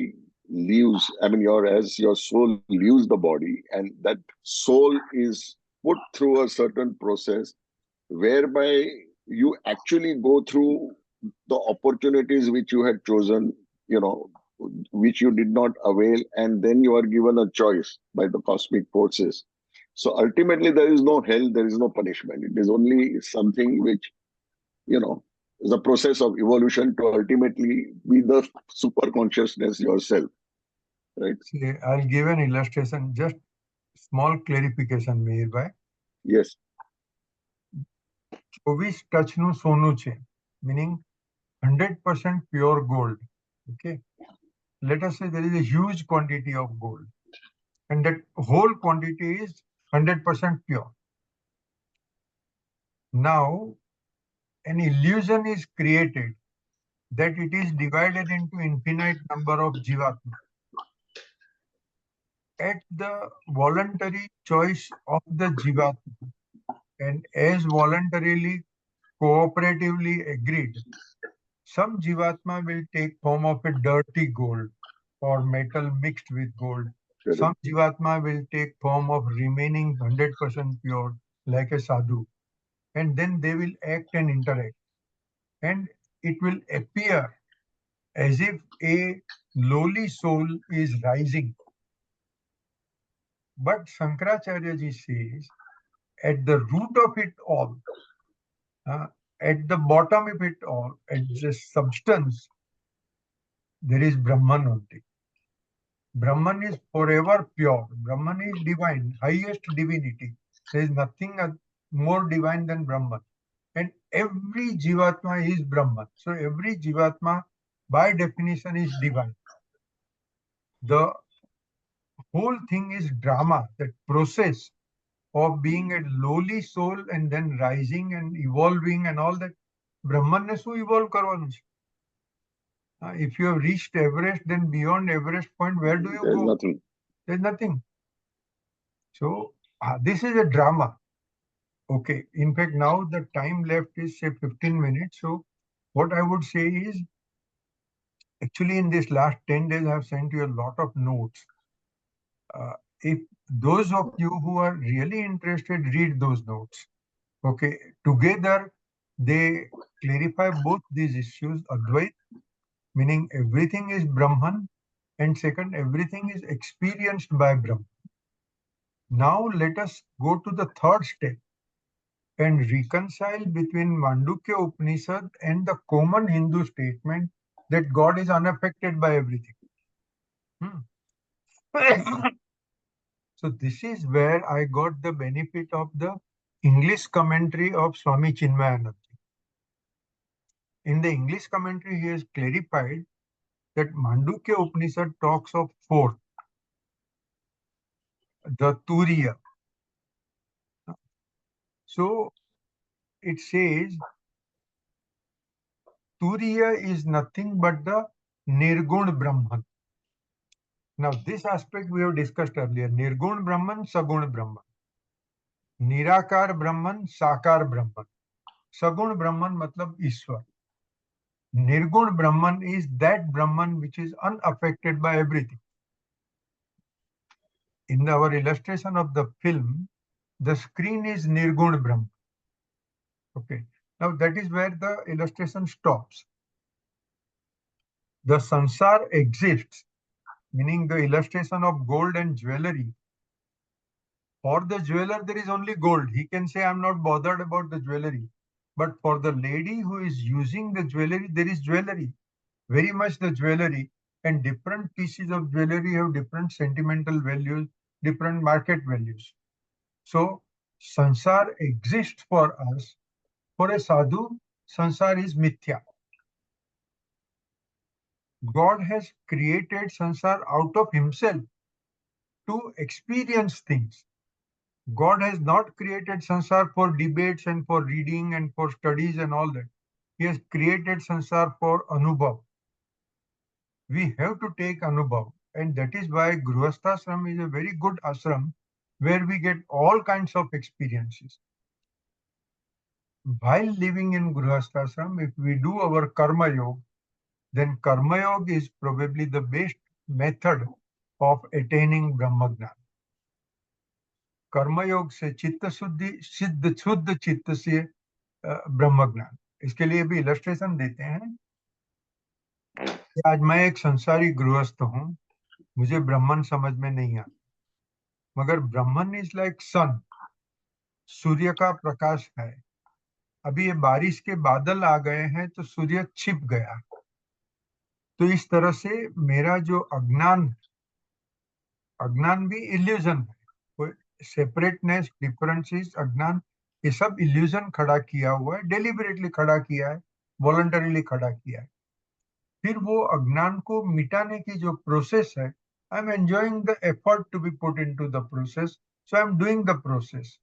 leaves, as your soul leaves the body, and that soul is put through a certain process whereby you actually go through the opportunities which you had chosen, which you did not avail, and then you are given a choice by the cosmic forces. So ultimately, there is no hell, there is no punishment. It is only something which, is a process of evolution to ultimately be the super consciousness yourself, right? See, I'll give an illustration, just small clarification, Meherbhai. Yes. 24 ટચનું સોનું છે, meaning 100% pure gold. Okay. Let us say there is a huge quantity of gold, and that whole quantity is 100% pure. Now, an illusion is created that it is divided into infinite number of jivatma. At the voluntary choice of the jivatma, and as voluntarily, cooperatively agreed, some jivatma will take form of a dirty gold or metal mixed with gold. Correct. Some jivatma will take form of remaining 100% pure, like a sadhu. And then they will act and interact. And it will appear as if a lowly soul is rising. But Shankaracharya ji says, at the root of it all, at the bottom of it all, at the substance, there is Brahman only. Brahman is forever pure. Brahman is divine, highest divinity. There is nothing more divine than Brahman. And every jivatma is Brahman. So every jivatma, by definition, is divine. The whole thing is drama, that process of being a lowly soul and then rising and evolving and all that. Brahman ne શું evolve કરવાનું છે? If you have reached Everest, then beyond Everest point, where do you There's go? nothing. There's nothing. So this is a drama. Okay. In fact, now the time left is say 15 minutes. So what I would say is, actually in this last 10 days, I have sent you a lot of notes. If those of you who are really interested, read those notes. Okay. Together, they clarify both these issues. Advait, meaning everything is Brahman, and second, everything is experienced by Brahman. Now let us go to the third step and reconcile between Mandukya Upanishad and the common Hindu statement that God is unaffected by everything. So this is where I got the benefit of the English commentary of Swami Chinmayananda. In the English commentary, he has clarified that Mandukya Upanishad talks of four, the Turiya. So it says Turiya is nothing but the Nirgun Brahman. Now, this aspect we have discussed earlier. Nirgun Brahman, Sagun Brahman. Nirakar Brahman, Sakar Brahman. Sagun Brahman matlab Ishwar. Nirgun Brahman is that Brahman which is unaffected by everything. In our illustration of the film, the screen is Nirgun Brahman. Okay. Now that is where the illustration stops. The sansar exists, meaning the illustration of gold and jewelry. For the jeweler, there is only gold. He can say, I'm not bothered about the jewelry. But for the lady who is using the jewelry, there is jewelry. Very much the jewelry. And different pieces of jewelry have different sentimental values, different market values. So, sansar exists for us. For a sadhu, sansar is mithya. God has created sansar out of himself to experience things. God has not created sansar for debates and for reading and for studies and all that. He has created sansar for anubhav. We have to take anubhav, and that is why Grihasthashram is a very good ashram where we get all kinds of experiences. While living in Grihasthashram, if we do our karma yoga, then karma yoga is probably the best method of attaining Brahma Jnana. कर्मयोग से चित्त शुद्धि सिद्ध शुद्ध चित्त से ब्रह्म ज्ञान. इसके लिए भी इलस्ट्रेशन देते हैं कि आज मैं एक संसारी गृहस्थ हूं, मुझे ब्रह्मन समझ में नहीं आता, मगर ब्रह्मन इज लाइक सन, सूर्य का प्रकाश है. अभी ये बारिश के बादल आ गए हैं तो सूर्य छिप गया. तो इस तरह से मेरा जो अज्ञान भी इल्यूजन है. कोई सेपरेटनेस, डिफरेंसेस, अज्ञान, ये सब इल्यूजन खड़ा किया हुआ है, डेलिबरेटली खड़ा किया है, वॉलंटरीली खड़ा किया है. फिर वो अज्ञान को मिटाने की जो प्रोसेस है, I am enjoying the effort to be put into the process, so I am doing the process.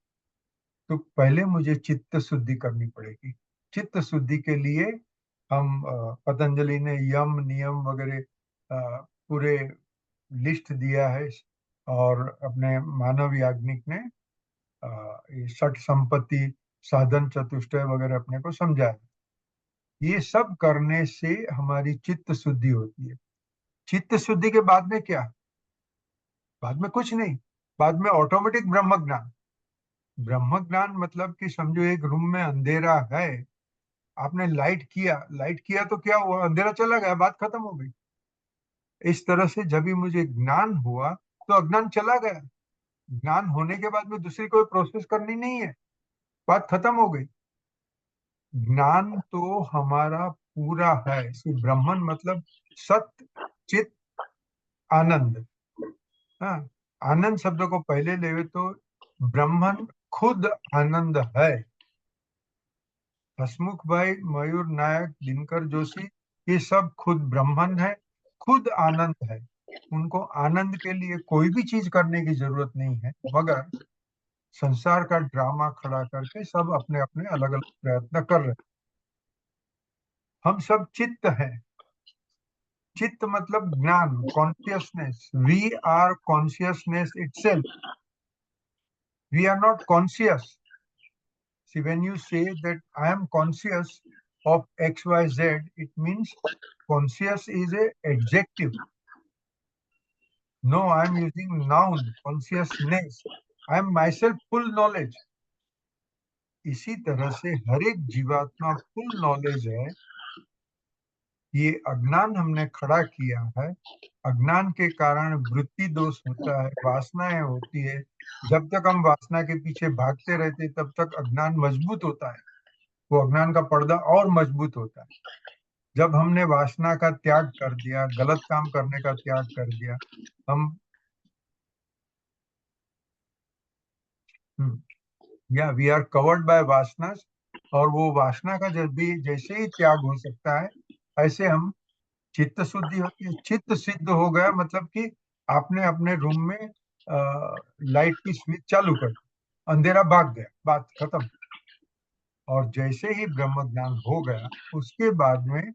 तो पहले मुझे चित्त शुद्धि करनी पड़ेगी. चित्त शुद्धि के लिए हम पतंजलि ने यम नियम वगैरह पूरे लिस्ट दिया है, और अपने मानव याज्ञनिक ने षट संपत्ति, साधन चतुष्टय वगैरह अपने को समझाया. ये सब करने से हमारी चित्त शुद्धि होती है. चित्त शुद्धि के बाद में क्या? बाद में कुछ नहीं, बाद में ऑटोमेटिक ब्रह्म ज्ञान. ब्रह्म ज्ञान मतलब कि समझो एक रूम में अंधेरा है, आपने लाइट किया तो क्या हुआ? अंधेरा चला गया, बात खत्म हो गई. इस तरह से जब भी मुझे ज्ञान हुआ तो अज्ञान चला गया. ज्ञान होने के बाद में दूसरी कोई प्रोसेस करनी नहीं है, बात खत्म हो गई. ज्ञान तो हमारा पूरा है. ब्रह्मन मतलब सत्य, चित, आनंद. हाँ, आनंद शब्द को पहले ले तो ब्रह्मन खुद आनंद है. हसमुख भाई, मयूर नायक, दिनकर जोशी, ये सब खुद ब्रह्मन है, खुद आनंद है. उनको आनंद के लिए कोई भी चीज करने की जरूरत नहीं है, मगर संसार का ड्रामा खड़ा करके सब अपने अपने अलग अलग प्रयत्न कर रहे हैं. हम सब चित्त हैं. चित्त मतलब ज्ञान, consciousness. We are consciousness itself. We are not conscious. See, when you say that I am conscious of X, Y, Z, it means conscious is a adjective. No, I am using noun, consciousness. I am myself full knowledge. इसी तरह से हर एक जीवात्मा full knowledge है. ये अज्ञान हमने खड़ा किया है. अज्ञान के कारण वृत्ति दोष होता है, वासनाएं होती है. जब तक हम वासना के पीछे भागते रहते तब तक अज्ञान मजबूत होता है. वो अज्ञान का पर्दा और मजबूत होता है. जब हमने वासना का त्याग कर दिया, गलत काम करने का त्याग कर दिया, हम या वी आर कवर्ड बाय वासनास. और वो वासना का जब भी जैसे ही त्याग हो सकता है, ऐसे हम चित्त शुद्धि होती है. चित्त सिद्ध हो गया मतलब कि आपने अपने रूम में लाइट की स्विच चालू कर दी, अंधेरा भाग गया, बात खत्म. और जैसे ही ब्रह्म ज्ञान हो गया, उसके बाद में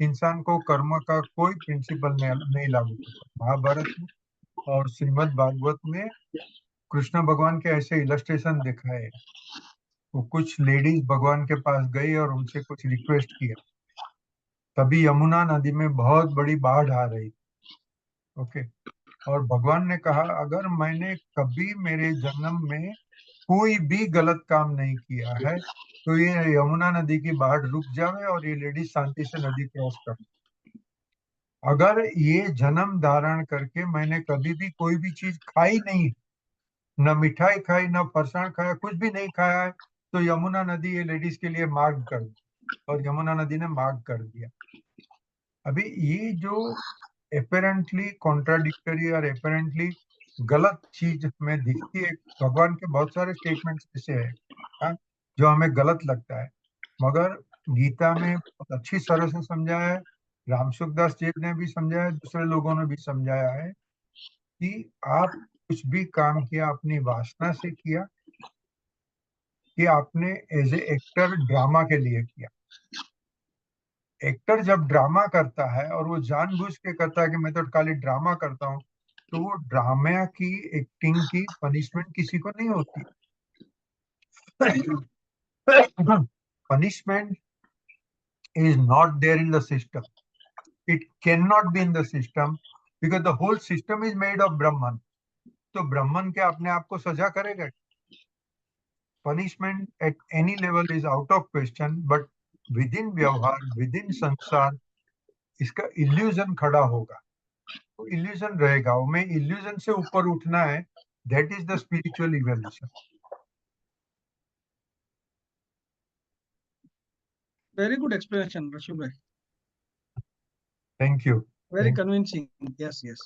इंसान को कर्म का कोई प्रिंसिपल नहीं लागू होता. महाभारत में और श्रीमद् भागवत में कृष्ण भगवान के ऐसे इलस्ट्रेशन दिखाए. वो कुछ लेडीज भगवान के पास गई और उनसे कुछ रिक्वेस्ट किया. तभी यमुना नदी में बहुत बड़ी बाढ़ आ रही. ओके. और भगवान ने कहा, अगर मैंने कभी मेरे जन्म में कोई भी गलत काम नहीं किया है तो ये यमुना नदी की बाढ़ रुक जाए और ये लेडीज शांति से नदी क्रॉस कर. अगर ये जन्म धारण करके मैंने कभी भी कोई भी चीज खाई नहीं, न मिठाई खाई, न फरसाण खाया, कुछ भी नहीं खाया है, तो यमुना नदी ये लेडीज के लिए मार्ग कर दी. और यमुना नदी ने मार्ग कर दिया. अभी ये जो एपरेंटली कॉन्ट्राडिक्टरी और एपरेंटली गलत चीज में दिखती है, भगवान के बहुत सारे स्टेटमेंट्स ऐसे है जो हमें गलत लगता है, मगर गीता में बहुत अच्छी तरह से समझाया है. राम सुखदास जी ने भी समझाया है, दूसरे लोगों ने भी समझाया है कि आप कुछ भी काम किया अपनी वासना से किया, कि आपने एज ए एक्टर ड्रामा के लिए किया. एक्टर जब ड्रामा करता है और वो जानबूझ के करता है कि मैं तो खाली ड्रामा करता हूँ, तो वो ड्रामा की एक्टिंग की पनिशमेंट किसी को नहीं होती. Punishment is not there in the system. It cannot be in the system because the whole system is made of Brahman. तो ब्रह्मन क्या अपने आप को सजा करेगा? Punishment at any level is out of question, but within व्यवहार, within संसार, इसका इल्यूजन खड़ा होगा. तो इल्यूजन रहेगा, हमें इल्यूजन से ऊपर उठना है. That is the spiritual evolution. Very good explanation, Rashid bhai. Thank you. Very Thank- convincing. Yes, yes.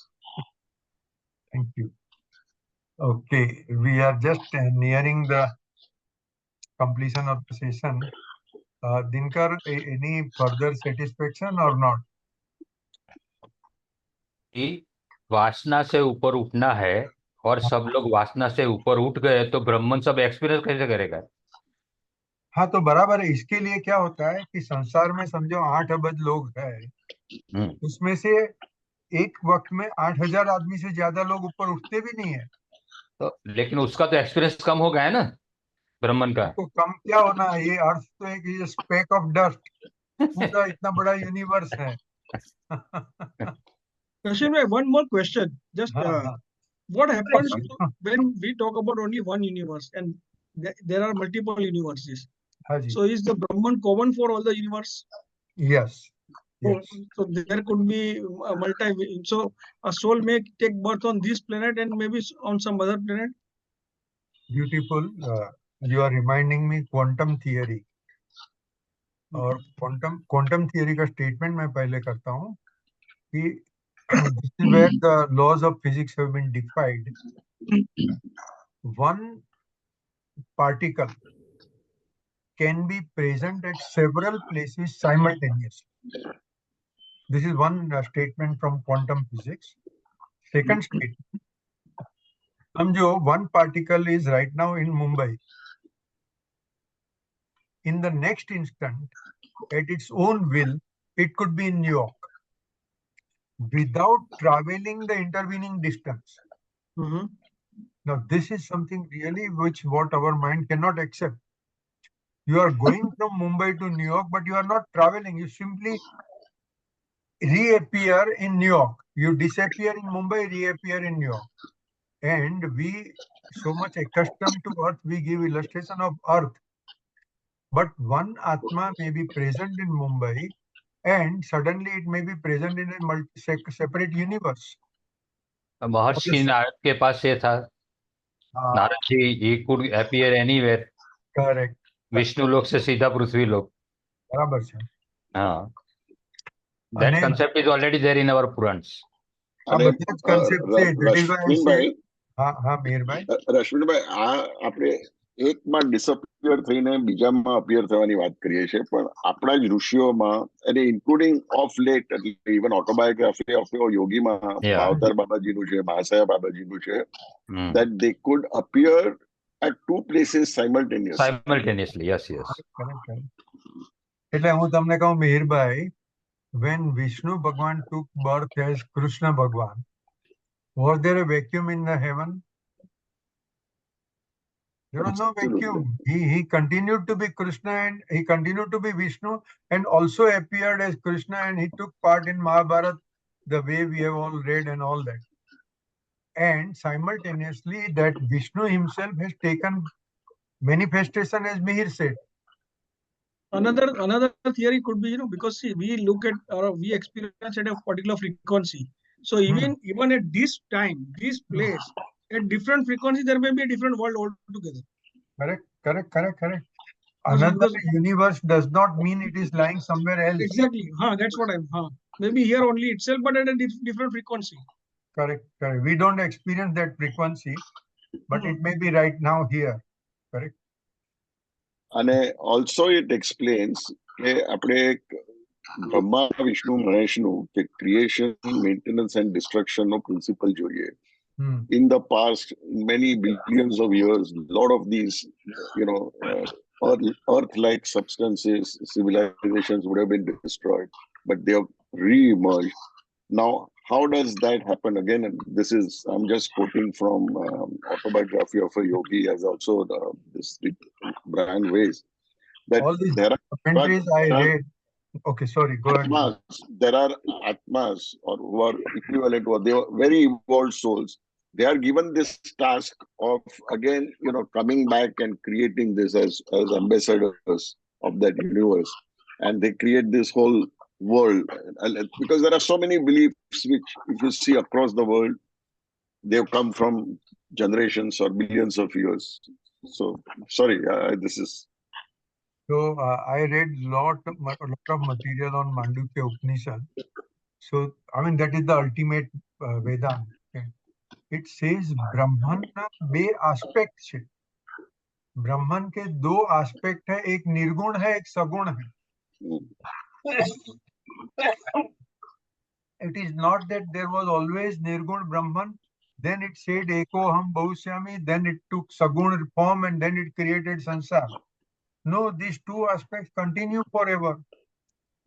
Thank you. Okay, we are just nearing the completion of the session. Dinkar, any further satisfaction or not? कि वासना से ऊपर उठना है और सब लोग वासना से ऊपर उठ गए तो ब्राह्मण सब एक्सपीरियंस कैसे करेगा? हाँ, तो बराबर है. इसके लिए क्या होता है कि संसार में समझो 8 अरब लोग हैं, उसमें से एक वक्त में 8000 आदमी से ज्यादा लोग ऊपर उठते भी नहीं है. तो लेकिन उसका तो एक्सपीरियंस कम हो गया है ना ब्राह्मण का. तो कम क्या होना है, ये अर्थ तो एक स्पेक ऑफ डस्ट, पूरा इतना बड़ा यूनिवर्स है. Rashid bhai, one more question. Just हाँ, हाँ. what happens when we talk about only one universe and there are multiple universes? हाँ जी. So is the Brahman common for all the universe? Yes. Yes. So there could be a multi. So a soul may take birth on this planet and maybe on some other planet. Beautiful. You are reminding me quantum theory. और quantum theory का statement मैं पहले करता हूँ कि this is where the laws of physics have been defined. One particle can be present at several places simultaneously. This is one statement from quantum physics. Second statement, समझो one particle is right now in Mumbai. In the next instant, at its own will, it could be in New York without traveling the intervening distance. Now, this is something really what our mind cannot accept. You are going from Mumbai to New York, but you are not traveling. You simply reappear in New York. You disappear in Mumbai, reappear in New York. And we, so much accustomed to earth, we give illustration of earth. But one Atma may be present in Mumbai and suddenly it may be present in a separate universe. महर्षि नारद के पास ये था, Narad ji he could appear anywhere. Correct. Vishnu लोक से सीधा पृथ्वी लोक. बराबर છે. हाँ. That concept is already there in our Purans. અને રશ્મિનભાઈ, હા મીરભાઈ, રશ્મિનભાઈ, આપણે એકમાં ડિસઅપિયર થઈને બીજામાં અપિયર થવાની વાત કરીએ છીએ, પણ આપણા જ ઋષિઓમાં અને ઇન્ક્લુડિંગ ઓફ લેટ, એટલે ઇવન ઓટોબાયોગ્રાફી ઓફ યોગીમાં ભાવતાર બાબાજીનું છે, મહાસાયા બાબાજીનું છે, that they could appear at two places simultaneously. Yes. એટલે હું તમને કહું Mihirbhai, when Vishnu Bhagwan took birth as Krishna Bhagwan, was there a vacuum in the heaven? There was no vacuum. He continued to be Krishna and he continued to be Vishnu and also appeared as Krishna, and he took part in Mahabharata, the way we have all read and all that. And simultaneously that Vishnu himself has taken manifestation, as Mihir said. Another theory could be, because see, we look at or we experience at a particular frequency. So even at this time, this place, at different frequency, there may be a different world altogether. Correct. Another universe does not mean it is lying somewhere else. Exactly. That's what I'm. Maybe here only itself, but at a different frequency. Correct. We don't experience that frequency, but it may be right now here. Correct. અને also it એક્સપ્લેન્સ કે આપણે બ્રહ્મા વિષ્ણુ મહેશનું કે creation, maintenance and ડિસ્ટ્રક્શનનો principal જોઈએ. In the past, many billions of years, a lot of these, earth-like substances, civilizations would have been destroyed, but they have re-emerged. Now, how does that happen? Again, I'm just quoting from Autobiography of a Yogi, as also this Brian Weiss, that all these there commentaries I read. Okay, sorry, go ahead. There are Atmas, or who are equivalent, or they are very evolved souls. They are given this task of, again, coming back and creating this as ambassadors of that universe. And they create this whole world, because there are so many beliefs which, if you see across the world, they've come from generations or billions of years. So sorry, this is. So I read lot of material on Mandukya Upanishad. So I mean, that is the ultimate Vedanta. Okay? It says Brahman na બે aspect છે. ब्रह्मन के दो aspect है, एक निर्गुण है, एक सगुण है. It is not that there was always Nirgun Brahman, then it said Eko Ham Bahushyami, then it took Sagun form and then it created Sansar. No, these two aspects continue forever.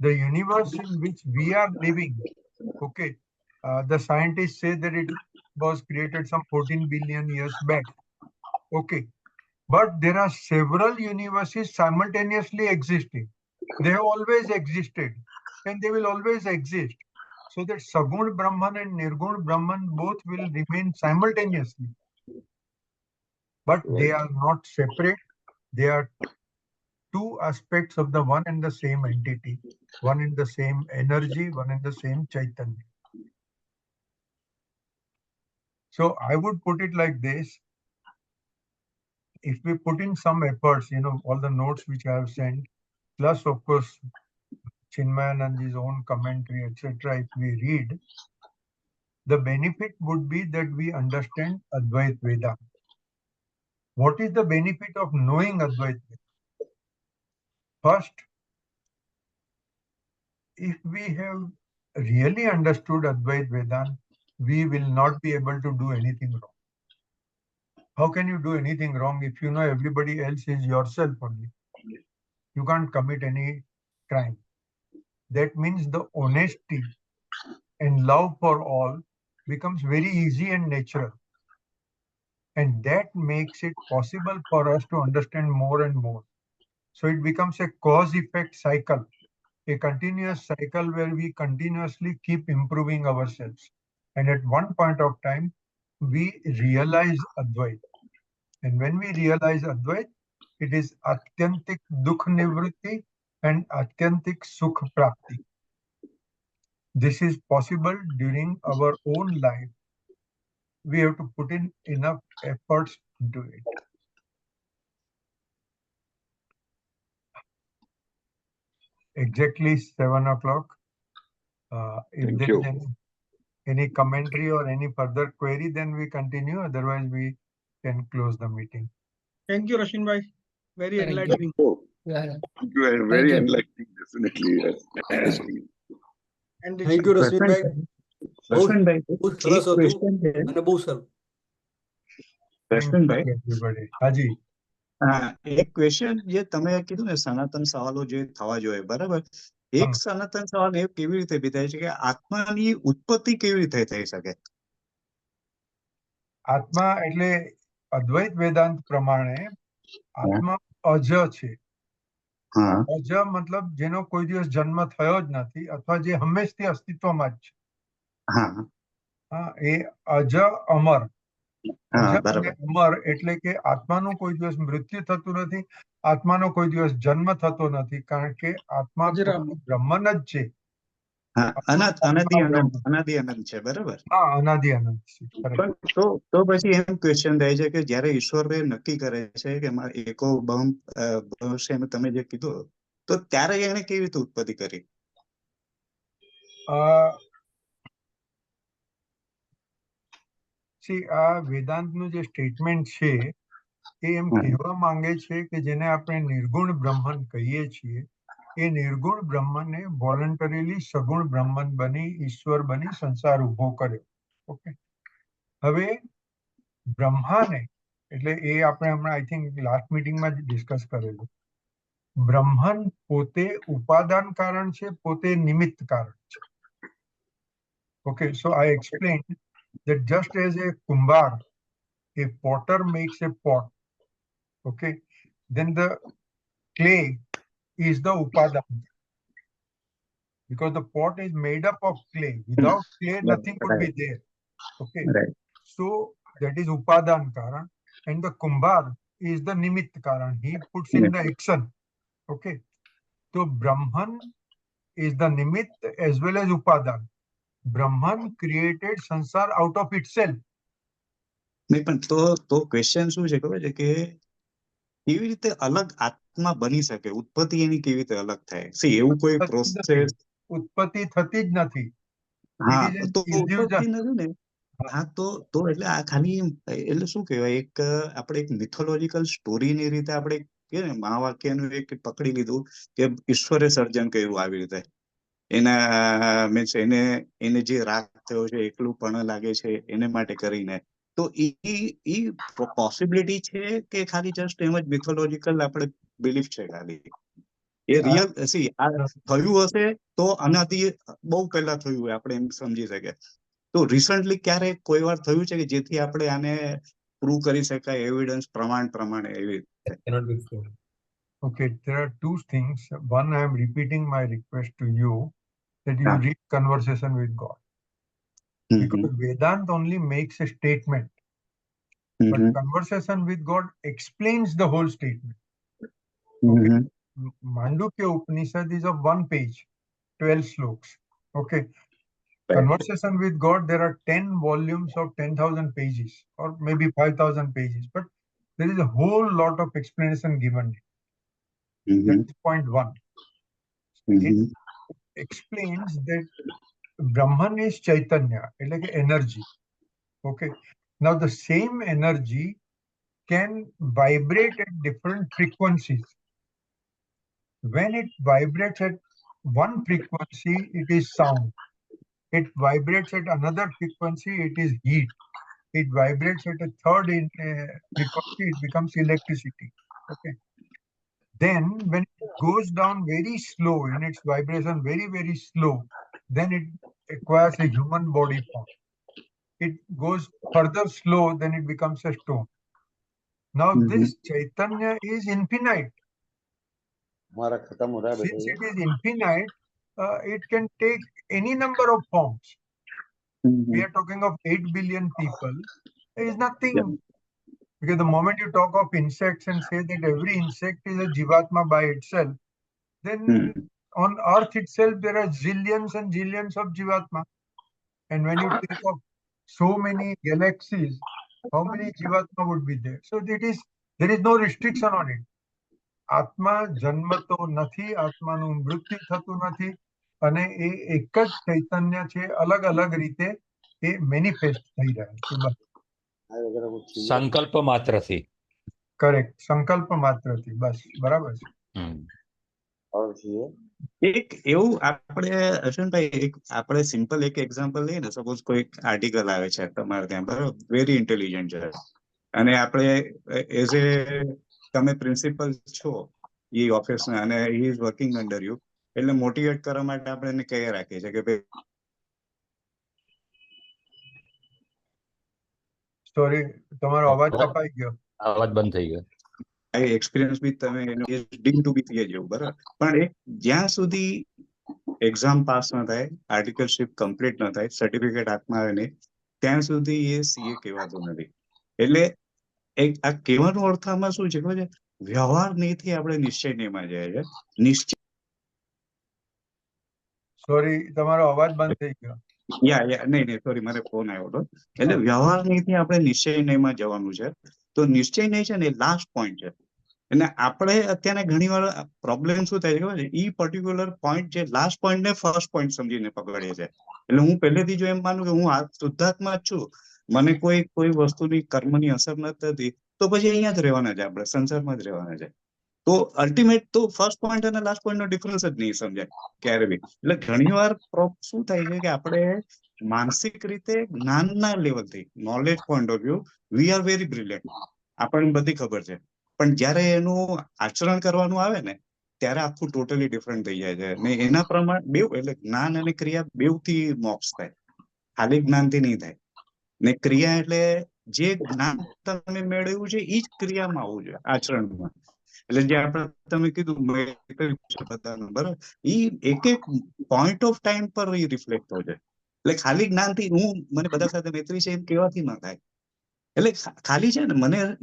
The universe in which we are living, okay, the scientists say that it was created some 14 billion years back. Okay, but there are several universes simultaneously existing. They have always existed and they will always exist. So that Sagun Brahman and Nirgun Brahman both will remain simultaneously. But they are not separate. They are two aspects of the one and the same entity, one in the same energy, one in the same Chaitanya. So I would put it like this. If we put in some efforts, all the notes which I have sent, plus of course, Chinmayananda's own commentary, etc., if we read, the benefit would be that we understand Advait Vedanta. What is the benefit of knowing Advait Vedanta? First, if we have really understood Advait Vedanta, we will not be able to do anything wrong. How can you do anything wrong if you know everybody else is yourself only? You can't commit any crime. That means the honesty and love for all becomes very easy and natural. And that makes it possible for us to understand more and more. So it becomes a cause-effect cycle, a continuous cycle where we continuously keep improving ourselves. And at one point of time, we realize Advait. And when we realize Advait, it is Atyantik Dukh Nivritti and Atyantik Sukh Prapti. This is possible during our own life. We have to put in enough efforts into it. Exactly 7 o'clock. If Thank there you. is any commentary or any further query, then we continue. Otherwise, we can close the meeting. Thank you, Roshin bhai. Very Thank you. enlightening. Oh, Yeah. thank you, and very you. enlightening, definitely. Yes. And thank you Rashminbhai, Rashminbhai બહુ એક સરસ હતું question છે અને બહુ સારું. Thank Rashminbhai you, everybody. Haji. એક question જે તમે કીધું ને સનાતન સવાલો જે થવા જોઈએ બરાબર, એક હા. સનાતન સવાલ એ કેવી રીતે બી થાય છે કે આત્માની ઉત્પત્તિ કેવી રીતે થઈ શકે? આત્મા એટલે અદ્વૈત વેદાંત પ્રમાણે આત્મા અજ છે. હા અજ મતલબ જેનો કોઈ દિવસ જન્મ થયો જ નથી અથવા જે હંમેશથી અસ્તિત્વમાં જ છે. હા એ અજ અમર. હા અજ અને બરાબર અમર એટલે કે આત્માનું કોઈ દિવસ મૃત્યુ થતું નથી, આત્માનો કોઈ દિવસ જન્મ થતો નથી, કારણ કે આત્મા અજરામર. બ્રહ્મન જ છે. હા અનાદિ બ્રહ્મ. અનંત છે બરાબર. હા, અનાદિ અનંત છે. Correct. પણ તો પછી એમ ક્વેશ્ચન થાય છે કે જયારે ઈશ્વર નક્કી કરે છે કે મારે એકો ભવશે એમ તમે જે કીધું, તો ત્યારે એને કેવી રીતે ઉત્પત્તિ કરી? આ વેદાંતનું જે સ્ટેટમેન્ટ છે એ એમ કહેવા માંગે છે કે જેને આપણે નિર્ગુણ બ્રહ્મન કહીએ છીએ, એ નિર્ગુણ બ્રહ્મને વોલન્ટરીલી સગુણ બ્રહ્મન બની ઈશ્વર બની સંસાર ઉભો કર્યો. ઓકે, હવે બ્રહ્માને એટલે એ આપણે હમણાં આઈ થિંક લાસ્ટ મીટિંગમાં જ ડિસ્કસ કરેલું. બ્રહ્મન પોતે ઉપાદાન કારણ છે, પોતે નિમિત્ત કારણ છે. Okay, so I explained that just as a kumbhar, a potter makes a pot, okay, then the clay is the upadan, because the pot is made up of clay. Without clay, nothing could be there. Okay, Right. so that is upadan karan, and the kumbhar is the nimitt karan. He puts in the action. Okay, so Brahman is the nimitt as well as upadan. Brahman created sansar out of itself. નહીં પણ તો question શું છે ખબર છે કે કેવી રીતે અલગ આત્મા બની શકે, ઉત્પત્તિ એની કેવી રીતે અલગ થાય? એવું કોઈ પ્રોસેસ? ઉત્પત્તિ થતી જ નથી. હા તો ઉત્પત્તિ નથી ને. હા તો એટલે આ ખાલી એટલે શું કહેવાય, એક આપણે એક મિથોલોજીકલ સ્ટોરીની રીતે આપણે કે મહાવાક્યનું એક પકડી લીધું કે ઈશ્વરે સર્જન કર્યું આવી રીતે. એના મીન્સ એને જે રાગ થયો છે, એકલું પણ લાગે છે એને માટે કરીને. તો એ પોસિબિલિટી છે કે ખાલી જસ્ટ એમ જ મિથોલોજીકલ આપણે બિલીફ છે ખાલી? એ રિયલ આ થયું હશે તો આનાથી બહુ પહેલા થયું હોય આપણે એમ સમજી શકીએ. તો રિસન્ટલી ક્યારે કોઈ વાર થયું છે કે જેથી આપણે આને પ્રૂવ કરી શકાય એવિડન્સ પ્રમાણે એવી રીતે? Okay, there are two things. One, I am repeating my request to you that you read Conversation with God. Because Vedanta only makes a statement, but Conversation with God explains the whole statement. Okay. Mandukya Upanishad is of 1 page, 12 sloks. Okay. Conversation with God, there are 10 volumes of 10,000 pages or maybe 5,000 pages, but there is a whole lot of explanation given. That is point 1. It explains that Brahman is Chaitanya, like energy. Okay. Now the same energy can vibrate at different frequencies. When it vibrates at one frequency, it is sound. It vibrates at another frequency, it is heat. It vibrates at a third frequency, it becomes electricity. Okay. Then when it goes down very slow in its vibration, very, very slow, then it acquires a human body form. It goes further slow, then it becomes a stone. Now this Chaitanya is infinite. हमारा खत्म हो रहा है Since बेटा it is infinite, it can take any number of forms. We are talking of 8 billion people. There is nothing. Because the moment you talk of insects and say that every insect is a Jivatma by itself, then on Earth itself there are zillions and zillions of Jivatma. And when you think of so many galaxies, how many Jivatma would be there? So there is no restriction on it. આત્મા જન્મતો નથી, આત્માનું મૃત્યુ થતું નથી, અને એ એક જ ચૈતન્ય છે, અલગ અલગ રીતે એ મેનિફેસ્ટ થઈ રહ્યા છે. બસ સંકલ્પ માત્રથી. કરેક્ટ, સંકલ્પ માત્રથી. બસ બરાબર છે. એક એવું આપણે અશ્વિનભાઈ એક આપણે સિમ્પલ એક એક્ઝામ્પલ લઈએ ને, સપોઝ કોઈ આર્ટિકલ આવે છે તમારે ત્યાં, બરાબર, વેરી ઇન્ટેલિજન્ટ છે, અને આપણે એઝ એ તમે પ્રિન્સિપલ છો એ ઓફિસના અને he is working under you, એટલે મોટિવેટ કરવા માટે આપણે એને કહી રાખીએ છીએ કે ભાઈ સોરી, તમારો અવાજ કપાઈ ગયો. અવાજ બંધ થઈ ગયો. એક્સપિરિયન્સ બી તમે ડીમ ટુ બી થઈ જવું, બરાબર, પણ એક જ્યાં સુધી એક્ઝામ પાસ ન થાય, આર્ટિકલશીપ કમ્પ્લીટ ન થાય, સર્ટિફિકેટ હાથમાં આવે નહીં, ત્યાં સુધી એ સીએ કહેવાતું નથી. એટલે આ કહેવાનો અર્થ આમાં શું છે ખબર છે? વ્યવહાર નીતિ આપણે નિશ્ચય નિયમમાં જાય છે. નિશ્ચય, સોરી, તમારો અવાજ બંધ થઈ ગયો. નહીં સોરી, મારે ફોન આવ્યો હતો. એટલે વ્યવહાર નીતિ આપણે નિશ્ચય નિયમમાં જવાનું છે. તો નિશ્ચય નહીં છે ને, એ લાસ્ટ પોઈન્ટ છે. અને આપણે અત્યારે ઘણી વાર પ્રોબ્લેમ શું થાય છે ખબર છે? ઈ પર્ટિક્યુલર પોઈન્ટ જે લાસ્ટ પોઈન્ટ ને ફર્સ્ટ પોઈન્ટ સમજીને પકડીએ છે. એટલે હું પહેલેથી જો એમ માનું કે હું શુદ્ધાત્મા જ છું, મને કોઈ વસ્તુની કર્મની અસર નથી થતી, તો પછી અહીંયા જ રહેવાના છે, આપણે સંસારમાં જ રહેવાના છે. તો અલ્ટિમેટ તો ફર્સ્ટ પોઈન્ટ અને લાસ્ટ પોઈન્ટ નો ડિફરન્સ જ નહીં સમજાય ક્યારે બી. એટલે ઘણી વાર શું થાય છે કે આપણે માનસિક રીતે જ્ઞાનના લેવલથી, knowledge point of view, we are very brilliant, આપણને બધી ખબર છે, પણ જયારે એનું આચરણ કરવાનું આવે ને, ત્યારે આખું ટોટલી ડિફરન્ટ થઈ જાય છે. ને એના પ્રમાણે બેવ, એટલે જ્ઞાન અને ક્રિયા બેવથી મોક્ષ થાય, ખાલી જ્ઞાનથી નહીં થાય. ને ક્રિયા એટલે જે જ્ઞાન તમે મેળવ્યું છે એ જ ક્રિયામાં આવવું જોઈએ, આચરણમાં. એટલે જે આપણે તમે કીધું બધાનું, બરાબર, એ એક એક પોઈન્ટ ઓફ ટાઈમ પર એ રિફ્લેક્ટ હોય છે. એટલે ખાલી જ્ઞાનથી મને બધા સાથે મૈત્રી છે એમ કહેવાથી ન થાય. એટલે ખાલી છે ને,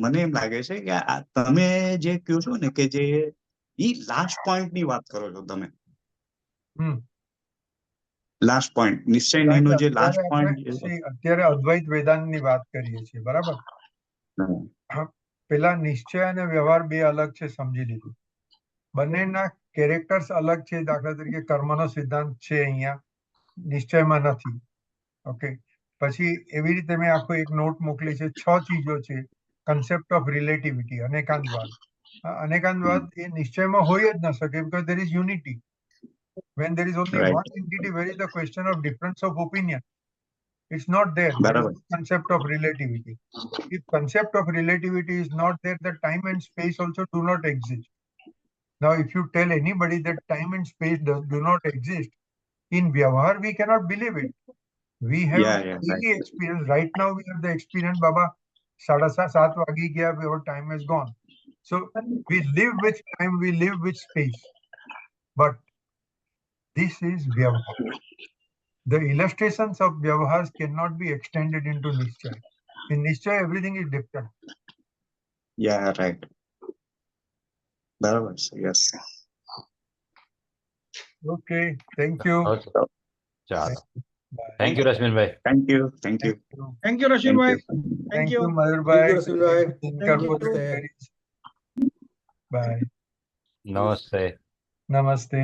મને એમ લાગે છે કે તમે જે કહો છો ને કે જે ઈ લાસ્ટ પોઈન્ટ ની વાત કરો છો તમે, લાસ્ટ પોઈન્ટ નિશ્ચયનો જે લાસ્ટ પોઈન્ટ અત્યારે અદ્વૈત વેદાંત ની વાત કરીએ છીએ, બરાબર. પેલા નિશ્ચય અને વ્યવહાર બે અલગ છે, સમજી લીધું. બંનેના કેરેક્ટર્સ અલગ છે. દાખલા તરીકે કર્મનો સિદ્ધાંત છે અહીંયા, નિશ્ચયમાં નથી. ઓકે, પછી એવી રીતે મેં આખો એક નોટ મોકલી છે. 6 ચીજો છે. કન્સેપ્ટ ઓફ રિલેટિવિટી, અનેકાંતવાદ. અનેકાંતવાદ એ નિશ્ચયમાં હોય જ ન શકે, because there is unity. When there is only one entity, where is the question of difference of opinion? It's not there. That is the concept of relativity. If concept of relativity is not there, the time and space also do not exist. Now, if you tell anybody that time and space do not exist, in Vyavahar, we cannot believe it. We have daily experience. Right now, we have the experience, Baba, 7:30 wagi gaya, our time is gone. So, we live with time, we live with space. But this is Vyavahar. The illustrations of Vyavahars cannot be extended into Nischay. In Nischay, everything is different. Yeah, right. Barabar, yes. Okay, thank you. ચાલો, thank you Rashminbhai. Thank you. Thank you, Rashminbhai. Thank you. Mayurbhai. Bye. નમસ્તે. Namaste.